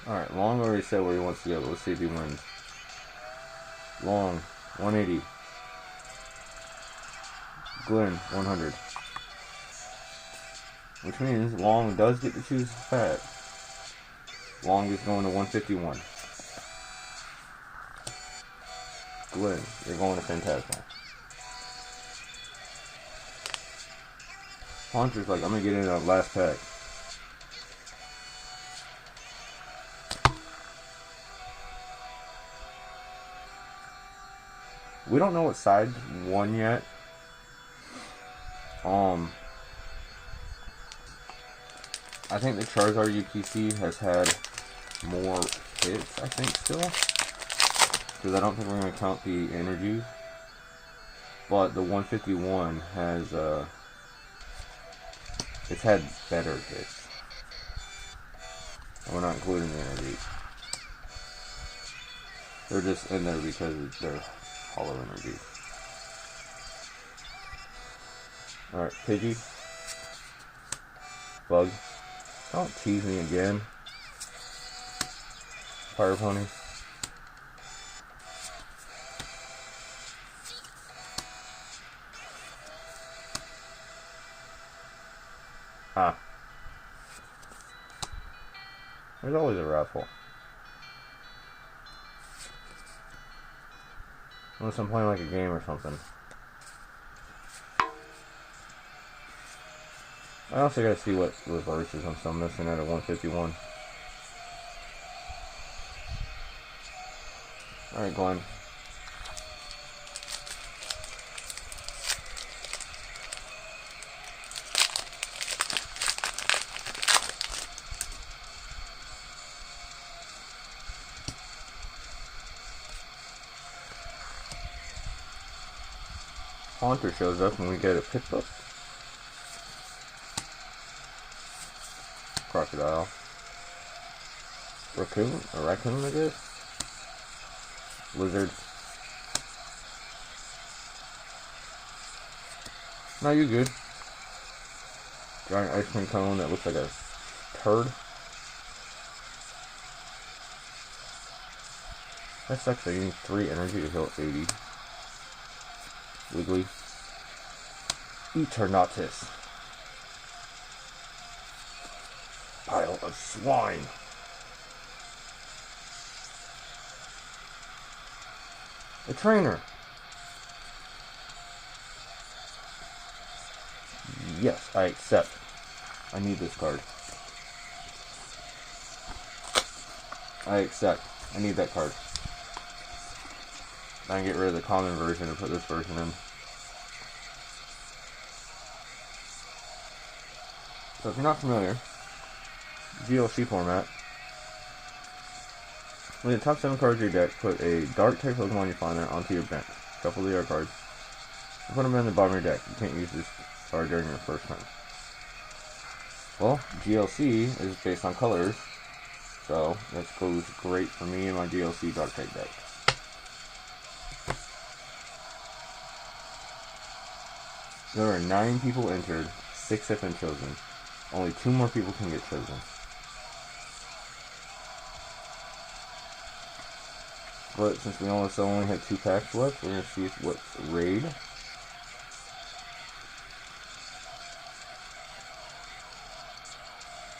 Alright, Long already said where he wants to go, but let's see if he wins. Long, 180. Glenn, 100. Which means Long does get to choose his pack. Long is going to 151. Glenn, you're going to Phantasmal. Haunter's like, I'm going to get in that last pack. We don't know what side won yet. I think the Charizard UPC has had more hits, I think, still. Because I don't think we're going to count the energies. But the 151 has, it's had better hits. And we're not including the energies. They're just in there because they're hollow energies. Alright, Pidgey. Bug. Don't tease me again. Fire Pony. Ah. There's always a raffle. Unless I'm playing like a game or something. I also gotta see what reverses I'm still missing at a 151. Alright, Glenn. Haunter shows up and we get a pick book. Crocodile. Raccoon? A raccoon, I guess? Lizard. No, you're good. Giant ice cream cone that looks like a turd. That sucks that you need 3 energy to heal 80. Wiggly. Eternatus. Pile of swine. A trainer. Yes, I accept. I need this card. I accept. I need that card. I can get rid of the common version and put this version in. So if you're not familiar, GLC format. When the top 7 cards of your deck, put a dark type Pokemon you find there onto your bench. Shuffle the other cards. And put them in the bottom of your deck. You can't use this card during your first turn. Well, GLC is based on colors, so that goes great for me and my GLC dark type deck. There are 9 people entered, 6 have been chosen. Only 2 more people can get chosen. But since we also only have 2 packs left, we're going to see what's raid.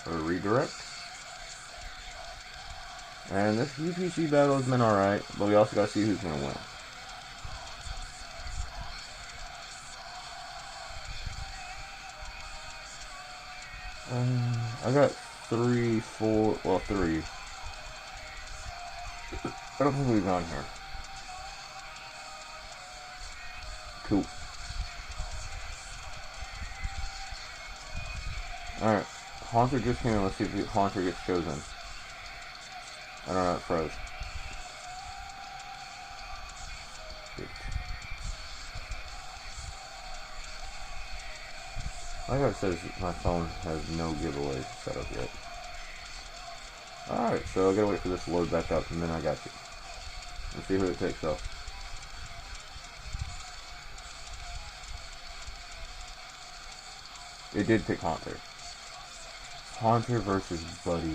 Or redirect. And this UPC battle has been alright, but we also got to see who's going to win. I got 3, 4, well 3. I don't think we've gone here. Cool. Alright. Haunter just came in. Let's see if Haunter gets chosen. I don't know, it froze. Like I said, my phone has no giveaways set up yet. Alright, so I gotta wait for this to load back up and then I got you. Let's see who it takes off. It did pick Haunter. Haunter versus Buddy.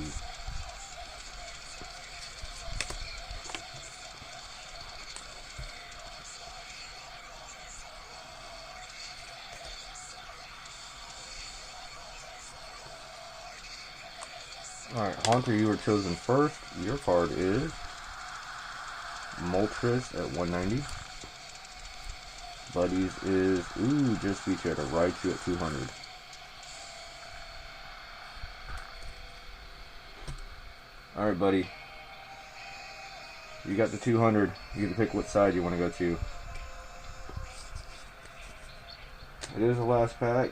Alright, Haunter, you were chosen first. Your card is Moltres at 190. Buddies is, ooh, just beat you at a Raichu at 200. Alright, buddy. You got the 200. You get to pick what side you want to go to. it is the last pack.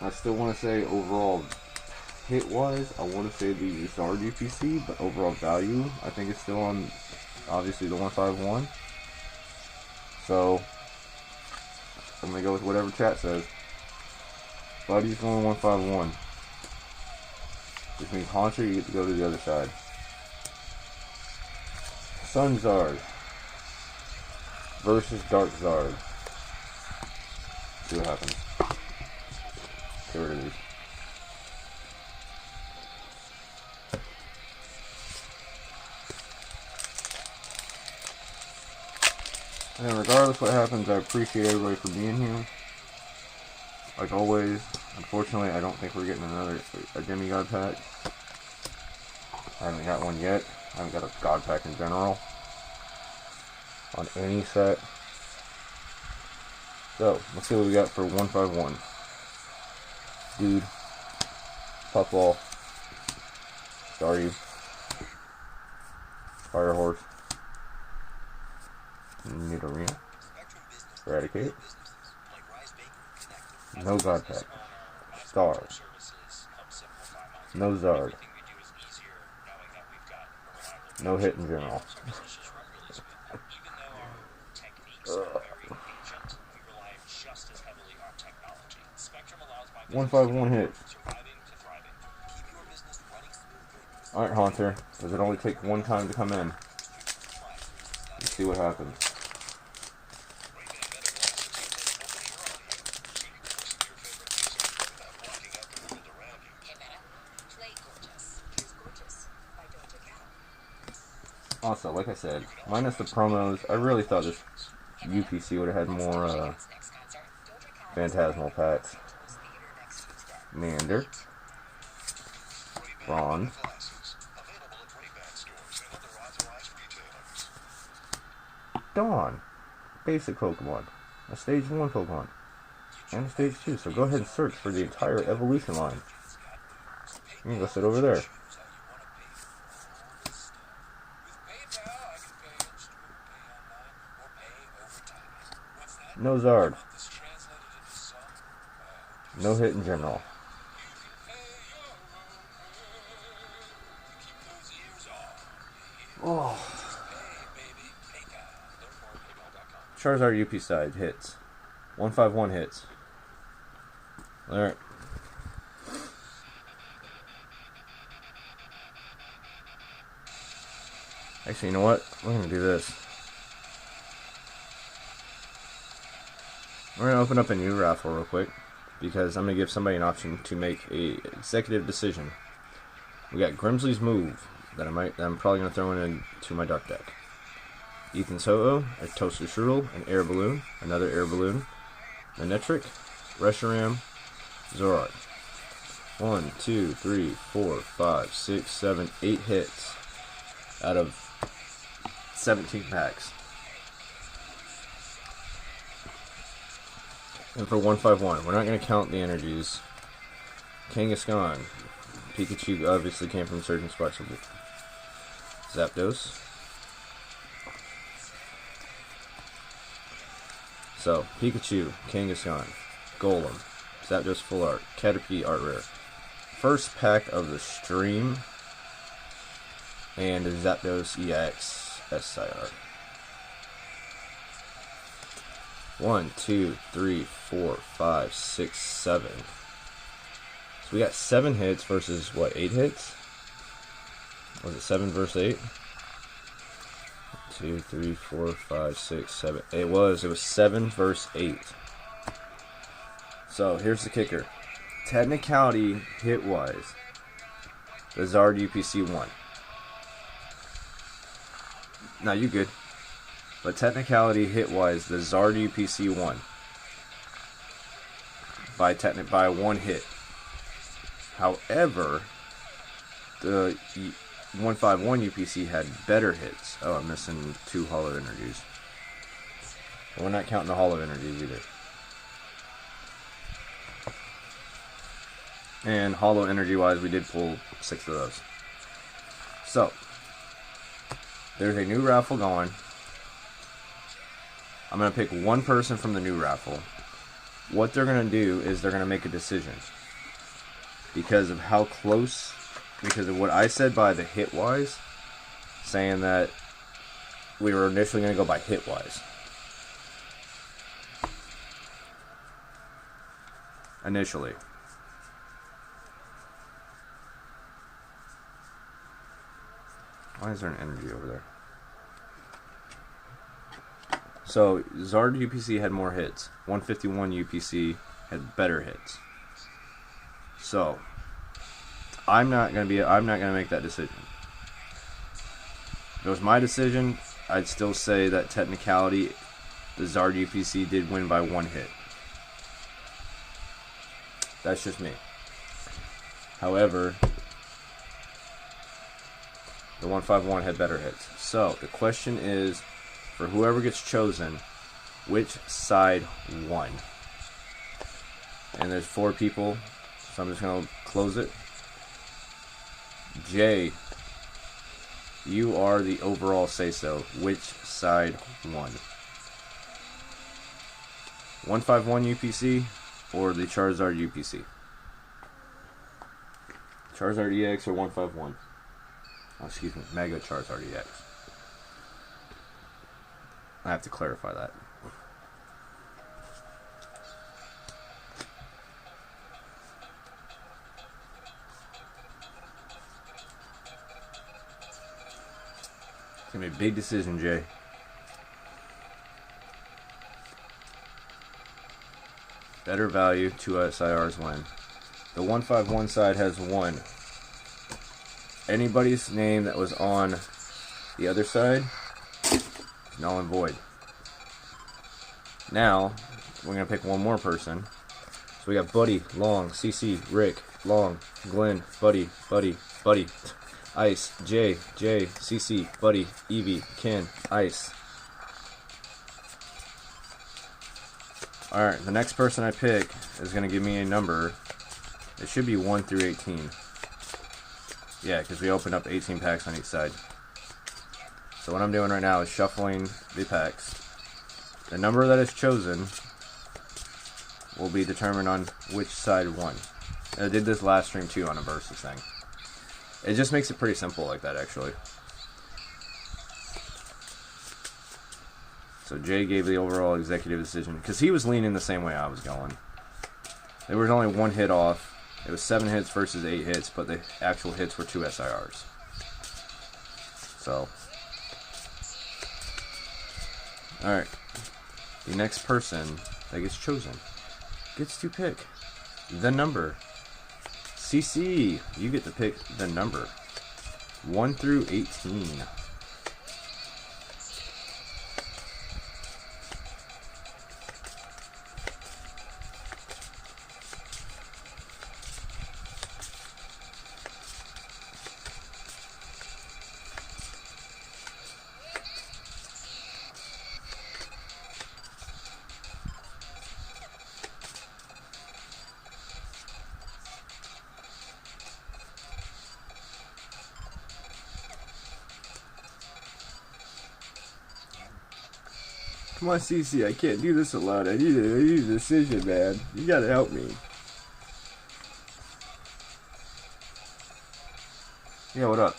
I still want to say overall hit wise, I want to say the Zard UPC, but overall value, I think it's still on obviously the 151. So I'm gonna go with whatever chat says. Buddy's going 151. Which means Haunter, you get to go to the other side. Sun Zard versus Dark Zard. See what happens. Get rid of these. And regardless what happens, I appreciate everybody for being here. Like always, unfortunately, I don't think we're getting a demigod pack. I haven't got one yet. I haven't got a god pack in general on any set. So, let's see what we got for 151. Dude, Puffball, Staryu, Fire Horse, Nidorina, Eradicate, no God Pack, Star, no Zard, no hit in general. 151 hits. Alright, Haunter. Does it only take one time to come in? Let's see what happens. Also, like I said, minus the promos, I really thought this UPC would have had more Phantasmal packs. Mander, Bronze, Dawn, basic Pokemon, a stage 1 Pokemon, and a stage 2, so go ahead and search for the entire evolution line. You can go sit over there. No Zard. No hit in general. Oh. Charizard UP side hits. 151 hits. Alright. Actually, you know what? We're going to do this. We're going to open up a new raffle real quick, because I'm going to give somebody an option to make a executive decision. We got Grimsley's Move that I'm probably going to throw into my dark deck. Ethan's Ho-Oh, a Toaster Strudel, an Air Balloon, another Air Balloon, Manectric, Reshiram, Zoroark. 1, 2, 3, 4, 5, 6, 7, 8 hits out of 17 packs. And for 151, we're not going to count the energies. Kangaskhan, Pikachu obviously came from certain spots. Zapdos. So, Pikachu, Kangaskhan, Golem, Zapdos Full Art, Caterpie Art Rare. First pack of the stream, and Zapdos EX SIR. 1, 2, 3, 4, 5, 6, 7. So we got 7 hits versus what, 8 hits? Was it 7 versus 8? 2, 3, 4, 5, 6, 7. It was 7 versus 8. So here's the kicker. Technicality hit wise, the Zard UPC won. Now you good. But technicality hit wise, the Zard UPC won by 1 hit. However, the 151 UPC had better hits. Oh, I'm missing 2 Hollow Energies. And we're not counting the Hollow Energies either. And Hollow Energy wise, we did pull 6 of those. So, there's a new raffle going. I'm going to pick one person from the new raffle. What they're going to do is they're going to make a decision. Because of how close, because of what I said by the hit-wise, saying that we were initially going to go by hit-wise. Initially. Why is there an energy over there? So, Zard UPC had more hits. 151 UPC had better hits. So, I'm not gonna make that decision. If it was my decision, I'd still say that technicality, the Zard UPC did win by 1 hit. That's just me. However, the 151 had better hits. So, the question is, for whoever gets chosen, which side won? And there's 4 people, so I'm just going to close it. Jay, you are the overall say-so. Which side won? 151 UPC or the Charizard UPC? Charizard EX or 151? Oh, excuse me, Mega Charizard EX. I have to clarify that. It's gonna be a big decision, Jay. Better value, 2 SIRs win. The 151 side has 1. Anybody's name that was on the other side, null and void. Now, we're going to pick one more person. So we got Buddy, Long, CC, Rick, Long, Glenn, Buddy, Ice, Jay, CC, Buddy, Evie, Ken, Ice. Alright, the next person I pick is going to give me a number. It should be 1 through 18. Yeah, because we opened up 18 packs on each side. So what I'm doing right now is shuffling the packs. The number that is chosen will be determined on which side won. And I did this last stream too on a versus thing. It just makes it pretty simple like that, actually. So Jay gave the overall executive decision because he was leaning the same way I was going. There was only 1 hit off. It was 7 hits versus 8 hits, but the actual hits were 2 SIRs. So, alright. The next person that gets chosen gets to pick the number. CC, you get to pick the number. 1 through 18. Come on, CC, I can't do this alone. I need a decision, man. You gotta help me. Yeah, what up?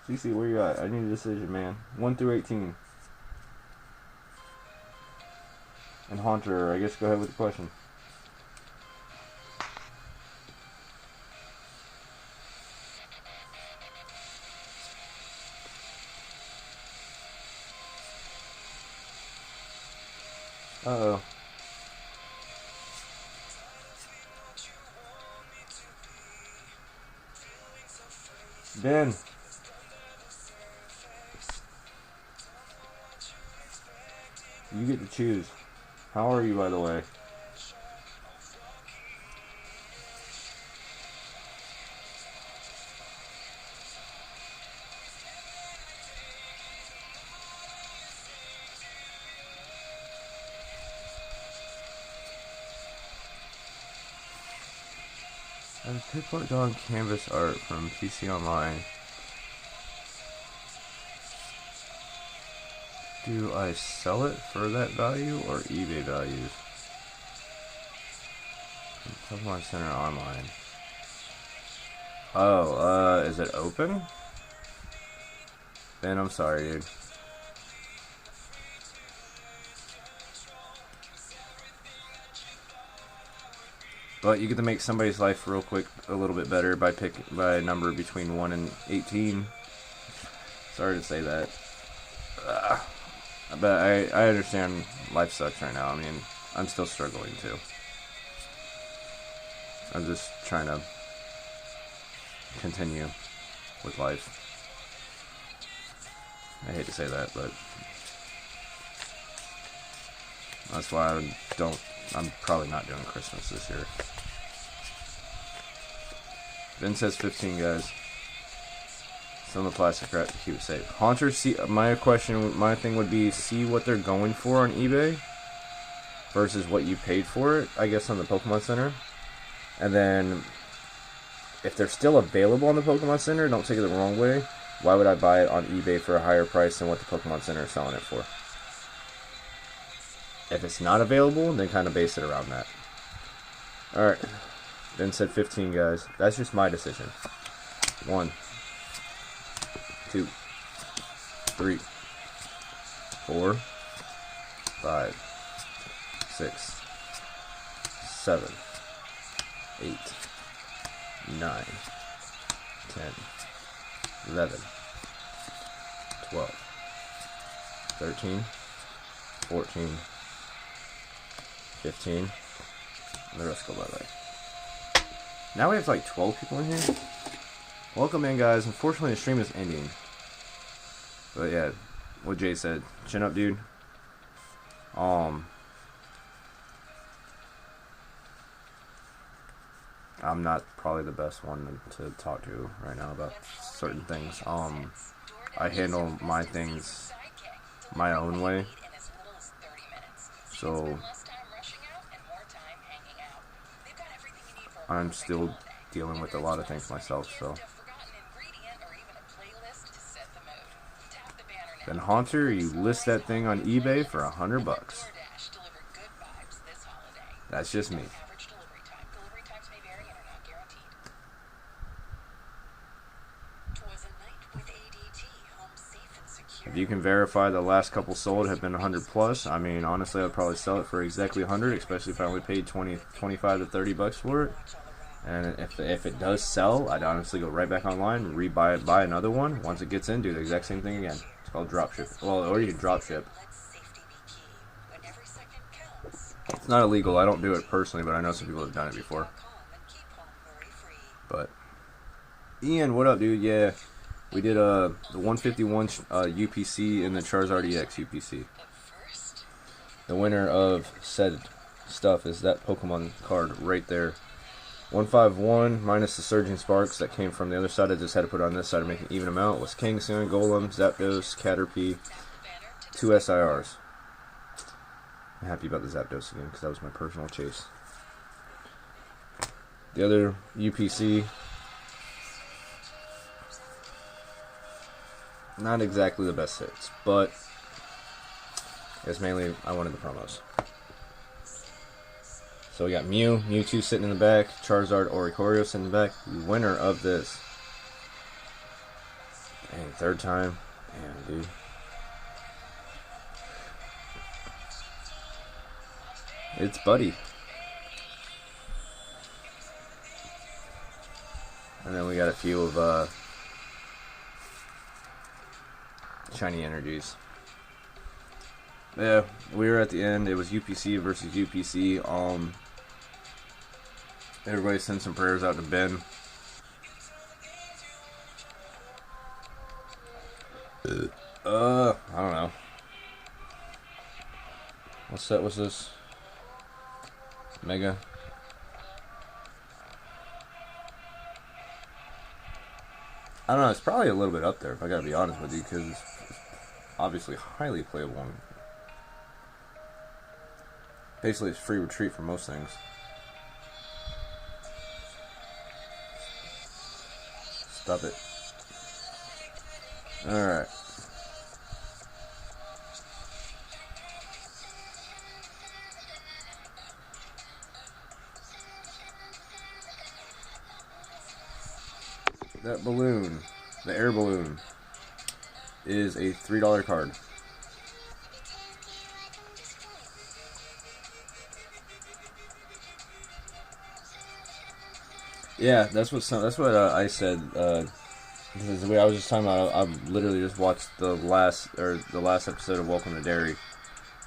CC, where you at? I need a decision, man. 1 through 18. And Haunter, I guess go ahead with the question. Uh-oh. Ben. You get to choose. How are you, by the way? And Pitbull Dawn canvas art from PC Online. Do I sell it for that value or eBay values? Pokemon Center Online. Oh, is it open? Ben, I'm sorry, dude. But you get to make somebody's life real quick a little bit better by a number between 1 and 18. Sorry to say that. But I understand life sucks right now. I mean, I'm still struggling too. I'm just trying to continue with life. I hate to say that, but that's why I'm probably not doing Christmas this year. Ben says 15, guys. Some of the plastic wrap to keep it safe. Haunter, see, my thing would be, see what they're going for on eBay versus what you paid for it, I guess, on the Pokemon Center. And then, if they're still available on the Pokemon Center, don't take it the wrong way, why would I buy it on eBay for a higher price than what the Pokemon Center is selling it for? If it's not available, then kind of base it around that. Alright. Ben said 15, guys. That's just my decision. 1, 2, 3, 4, 5, 6, 7, 8, 9, 10, 11, 12, 13, 14, 15, and the rest go bye-bye. Now we have like 12 people in here. Welcome in, guys. Unfortunately, the stream is ending. But yeah, what Jay said. Chin up, dude. I'm not probably the best one to talk to right now about certain things. I handle my things my own way. So I'm still dealing with a lot of things myself, so. Then Haunter, you list that thing on eBay for $100. That's just me. If you can verify the last couple sold have been 100 plus, I mean, honestly, I'd probably sell it for exactly 100, especially if I only paid 25 to 30 bucks for it. And if it does sell, I'd honestly go right back online, rebuy it, buy another one. Once it gets in, do the exact same thing again. It's called drop ship. Well, or you can drop ship. It's not illegal. I don't do it personally, but I know some people have done it before. But Ian, what up, dude? Yeah, we did the 151 UPC and the Charizard EX UPC. The winner of said stuff is that Pokemon card right there. 151 minus the Surging Sparks that came from the other side. I just had to put it on this side to make an even amount. Was Kangaskhan, Golem, Zapdos, Caterpie, 2 SIRs. I'm happy about the Zapdos again because that was my personal chase. The other UPC, not exactly the best hits, but it's mainly I wanted the promos. So we got Mewtwo sitting in the back, Charizard, Oricorio sitting in the back. The winner of this. Dang, third time. Damn, dude. It's Buddy. And then we got a few of shiny energies. Yeah, we were at the end. It was UPC versus UPC. Everybody send some prayers out to Ben. I don't know. What set was this? Mega. I don't know. It's probably a little bit up there, if I gotta be honest with you, because it's obviously highly playable. Basically, it's free retreat for most things. Stop it. Alright. That balloon, the air balloon, is a $3 card. Yeah, that's what I said. This is the way I was just talking about. I literally just watched the last episode of Welcome to Derry,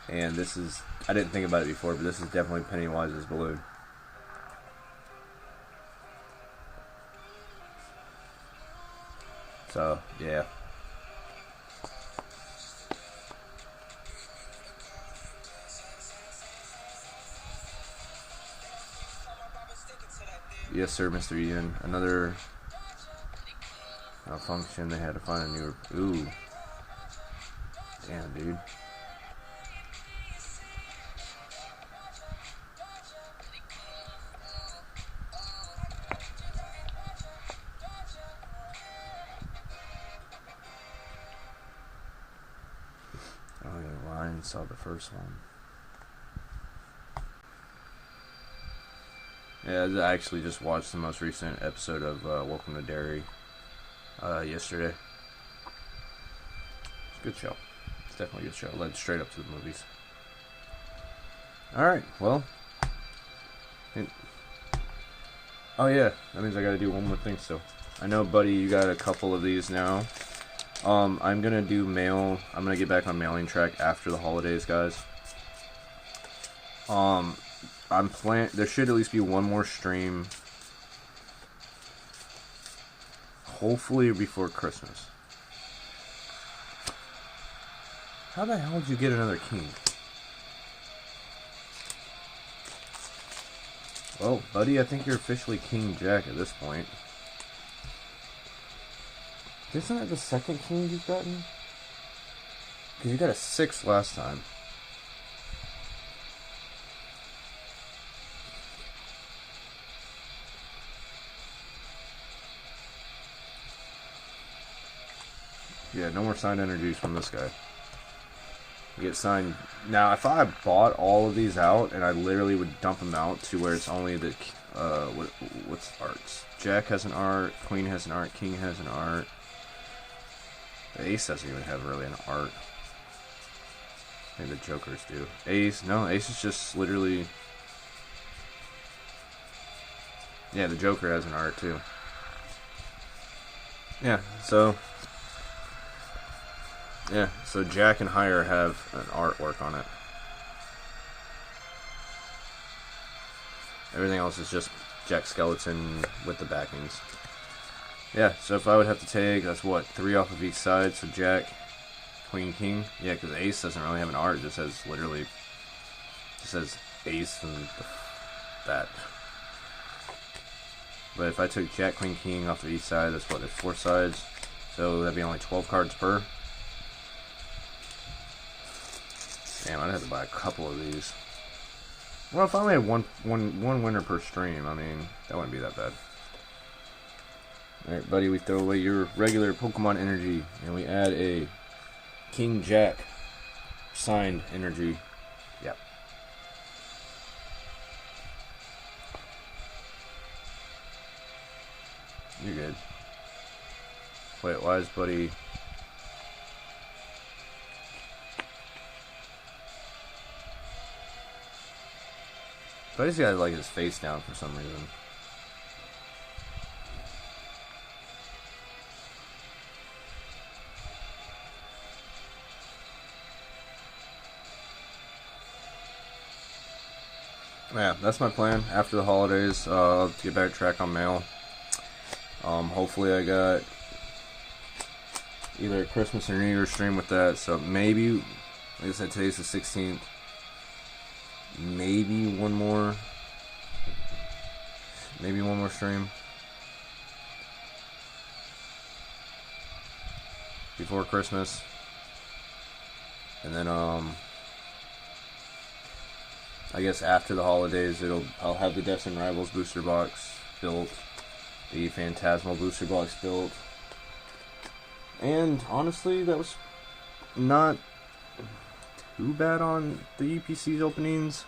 and this is, I didn't think about it before, but this is definitely Pennywise's balloon. So yeah. Yes, sir, Mr. Ian. Another function. They had to find a new. Ooh. Damn, dude. Oh yeah, Ryan saw the first one. Yeah, I actually just watched the most recent episode of Welcome to Derry yesterday. It's a good show. It's definitely a good show. Led straight up to the movies. Alright, well. Oh yeah, that means I gotta do one more thing still. I know, buddy, you got a couple of these now. I'm gonna do mail. I'm gonna get back on mailing track after the holidays, guys. There should at least be one more stream, hopefully before Christmas. How the hell did you get another king? Well, buddy, I think you're officially King Jack at this point. Isn't that the second king you've gotten? Because you got a 6 last time. Yeah, no more signed energies from this guy. You get signed. Now, if I bought all of these out, and I literally would dump them out to where it's only the, what's arts? Jack has an art, Queen has an art, King has an art. The Ace doesn't even have really an art. I think the Jokers do. Ace, no, Ace is just literally... Yeah, the Joker has an art too. Yeah, so Jack and higher have an artwork on it. Everything else is just Jack Skeleton with the backings. Yeah, so if I would have to take, that's what, 3 off of each side, so Jack, Queen, King. Yeah, because Ace doesn't really have an art, it just says literally, just says Ace and that. But if I took Jack, Queen, King off of each side, that's what, there's 4 sides, so that'd be only 12 cards per. Damn, I'd have to buy a couple of these. Well, if I only had one winner per stream, I mean, that wouldn't be that bad. Alright, buddy, we throw away your regular Pokemon energy, and we add a King Jack signed energy. Yep. You're good. Wait, why is buddy... Buddy's got like his face down for some reason. Yeah, that's my plan. After the holidays, I'll get back track on mail. Hopefully I got either a Christmas or New Year's stream with that. So maybe, like I said, today's the 16th. Maybe one more stream before Christmas. And then I guess after the holidays, I'll have the Deaths and Rivals booster box built, the Phantasmal booster box build. And honestly, that was not too bad on the UPC's openings.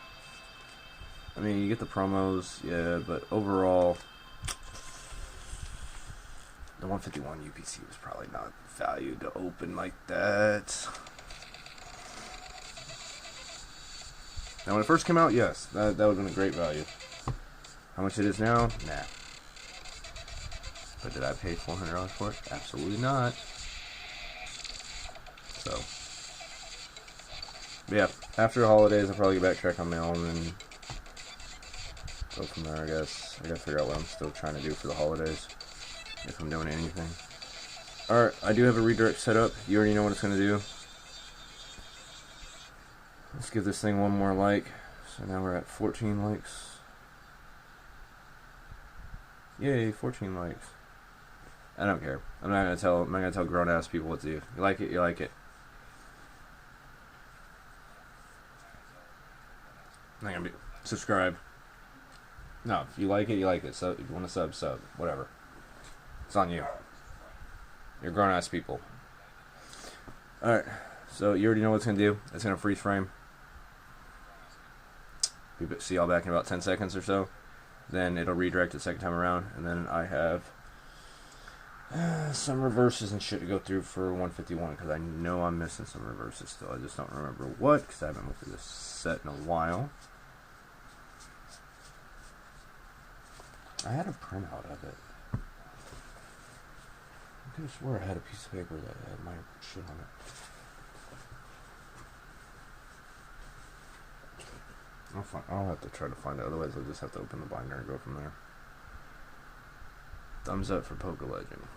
I mean, you get the promos, yeah, but overall, the 151 UPC was probably not valued to open like that. Now, when it first came out, yes, that would have been a great value. How much it is now? Nah. But did I pay $400 for it? Absolutely not. So, but yeah, after the holidays, I'll probably get backtrack on mail and then go from there, I guess. I gotta figure out what I'm still trying to do for the holidays, if I'm doing anything. Alright, I do have a redirect set up. You already know what it's gonna do. Let's give this thing one more like. So now we're at 14 likes. Yay, 14 likes. I don't care. I'm not gonna tell grown ass people what to do. You like it, you like it. I'm not gonna be subscribe. No, if you like it, you like it. So if you want to sub, whatever. It's on you. You're grown ass people. Alright, so you already know what it's gonna do. It's gonna freeze frame. We see y'all back in about 10 seconds or so. Then it'll redirect the second time around, and then I have some reverses and shit to go through for 151 because I know I'm missing some reverses still. I just don't remember what because I haven't looked at this set in a while. I had a printout of it. I could have swore I had a piece of paper that had my shit on it. I'll have to try to find it, otherwise I'll just have to open the binder and go from there. Thumbs up for Poker Legend.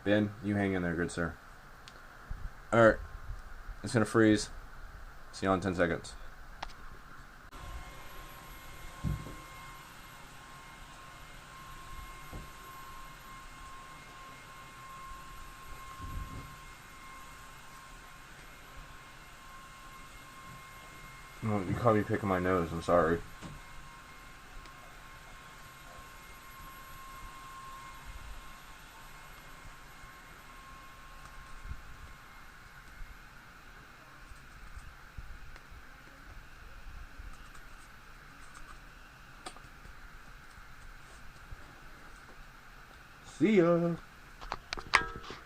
Ben, you hang in there, good sir. Alright. It's gonna freeze. See you in 10 seconds. Well, you caught me picking my nose, I'm sorry. See ya!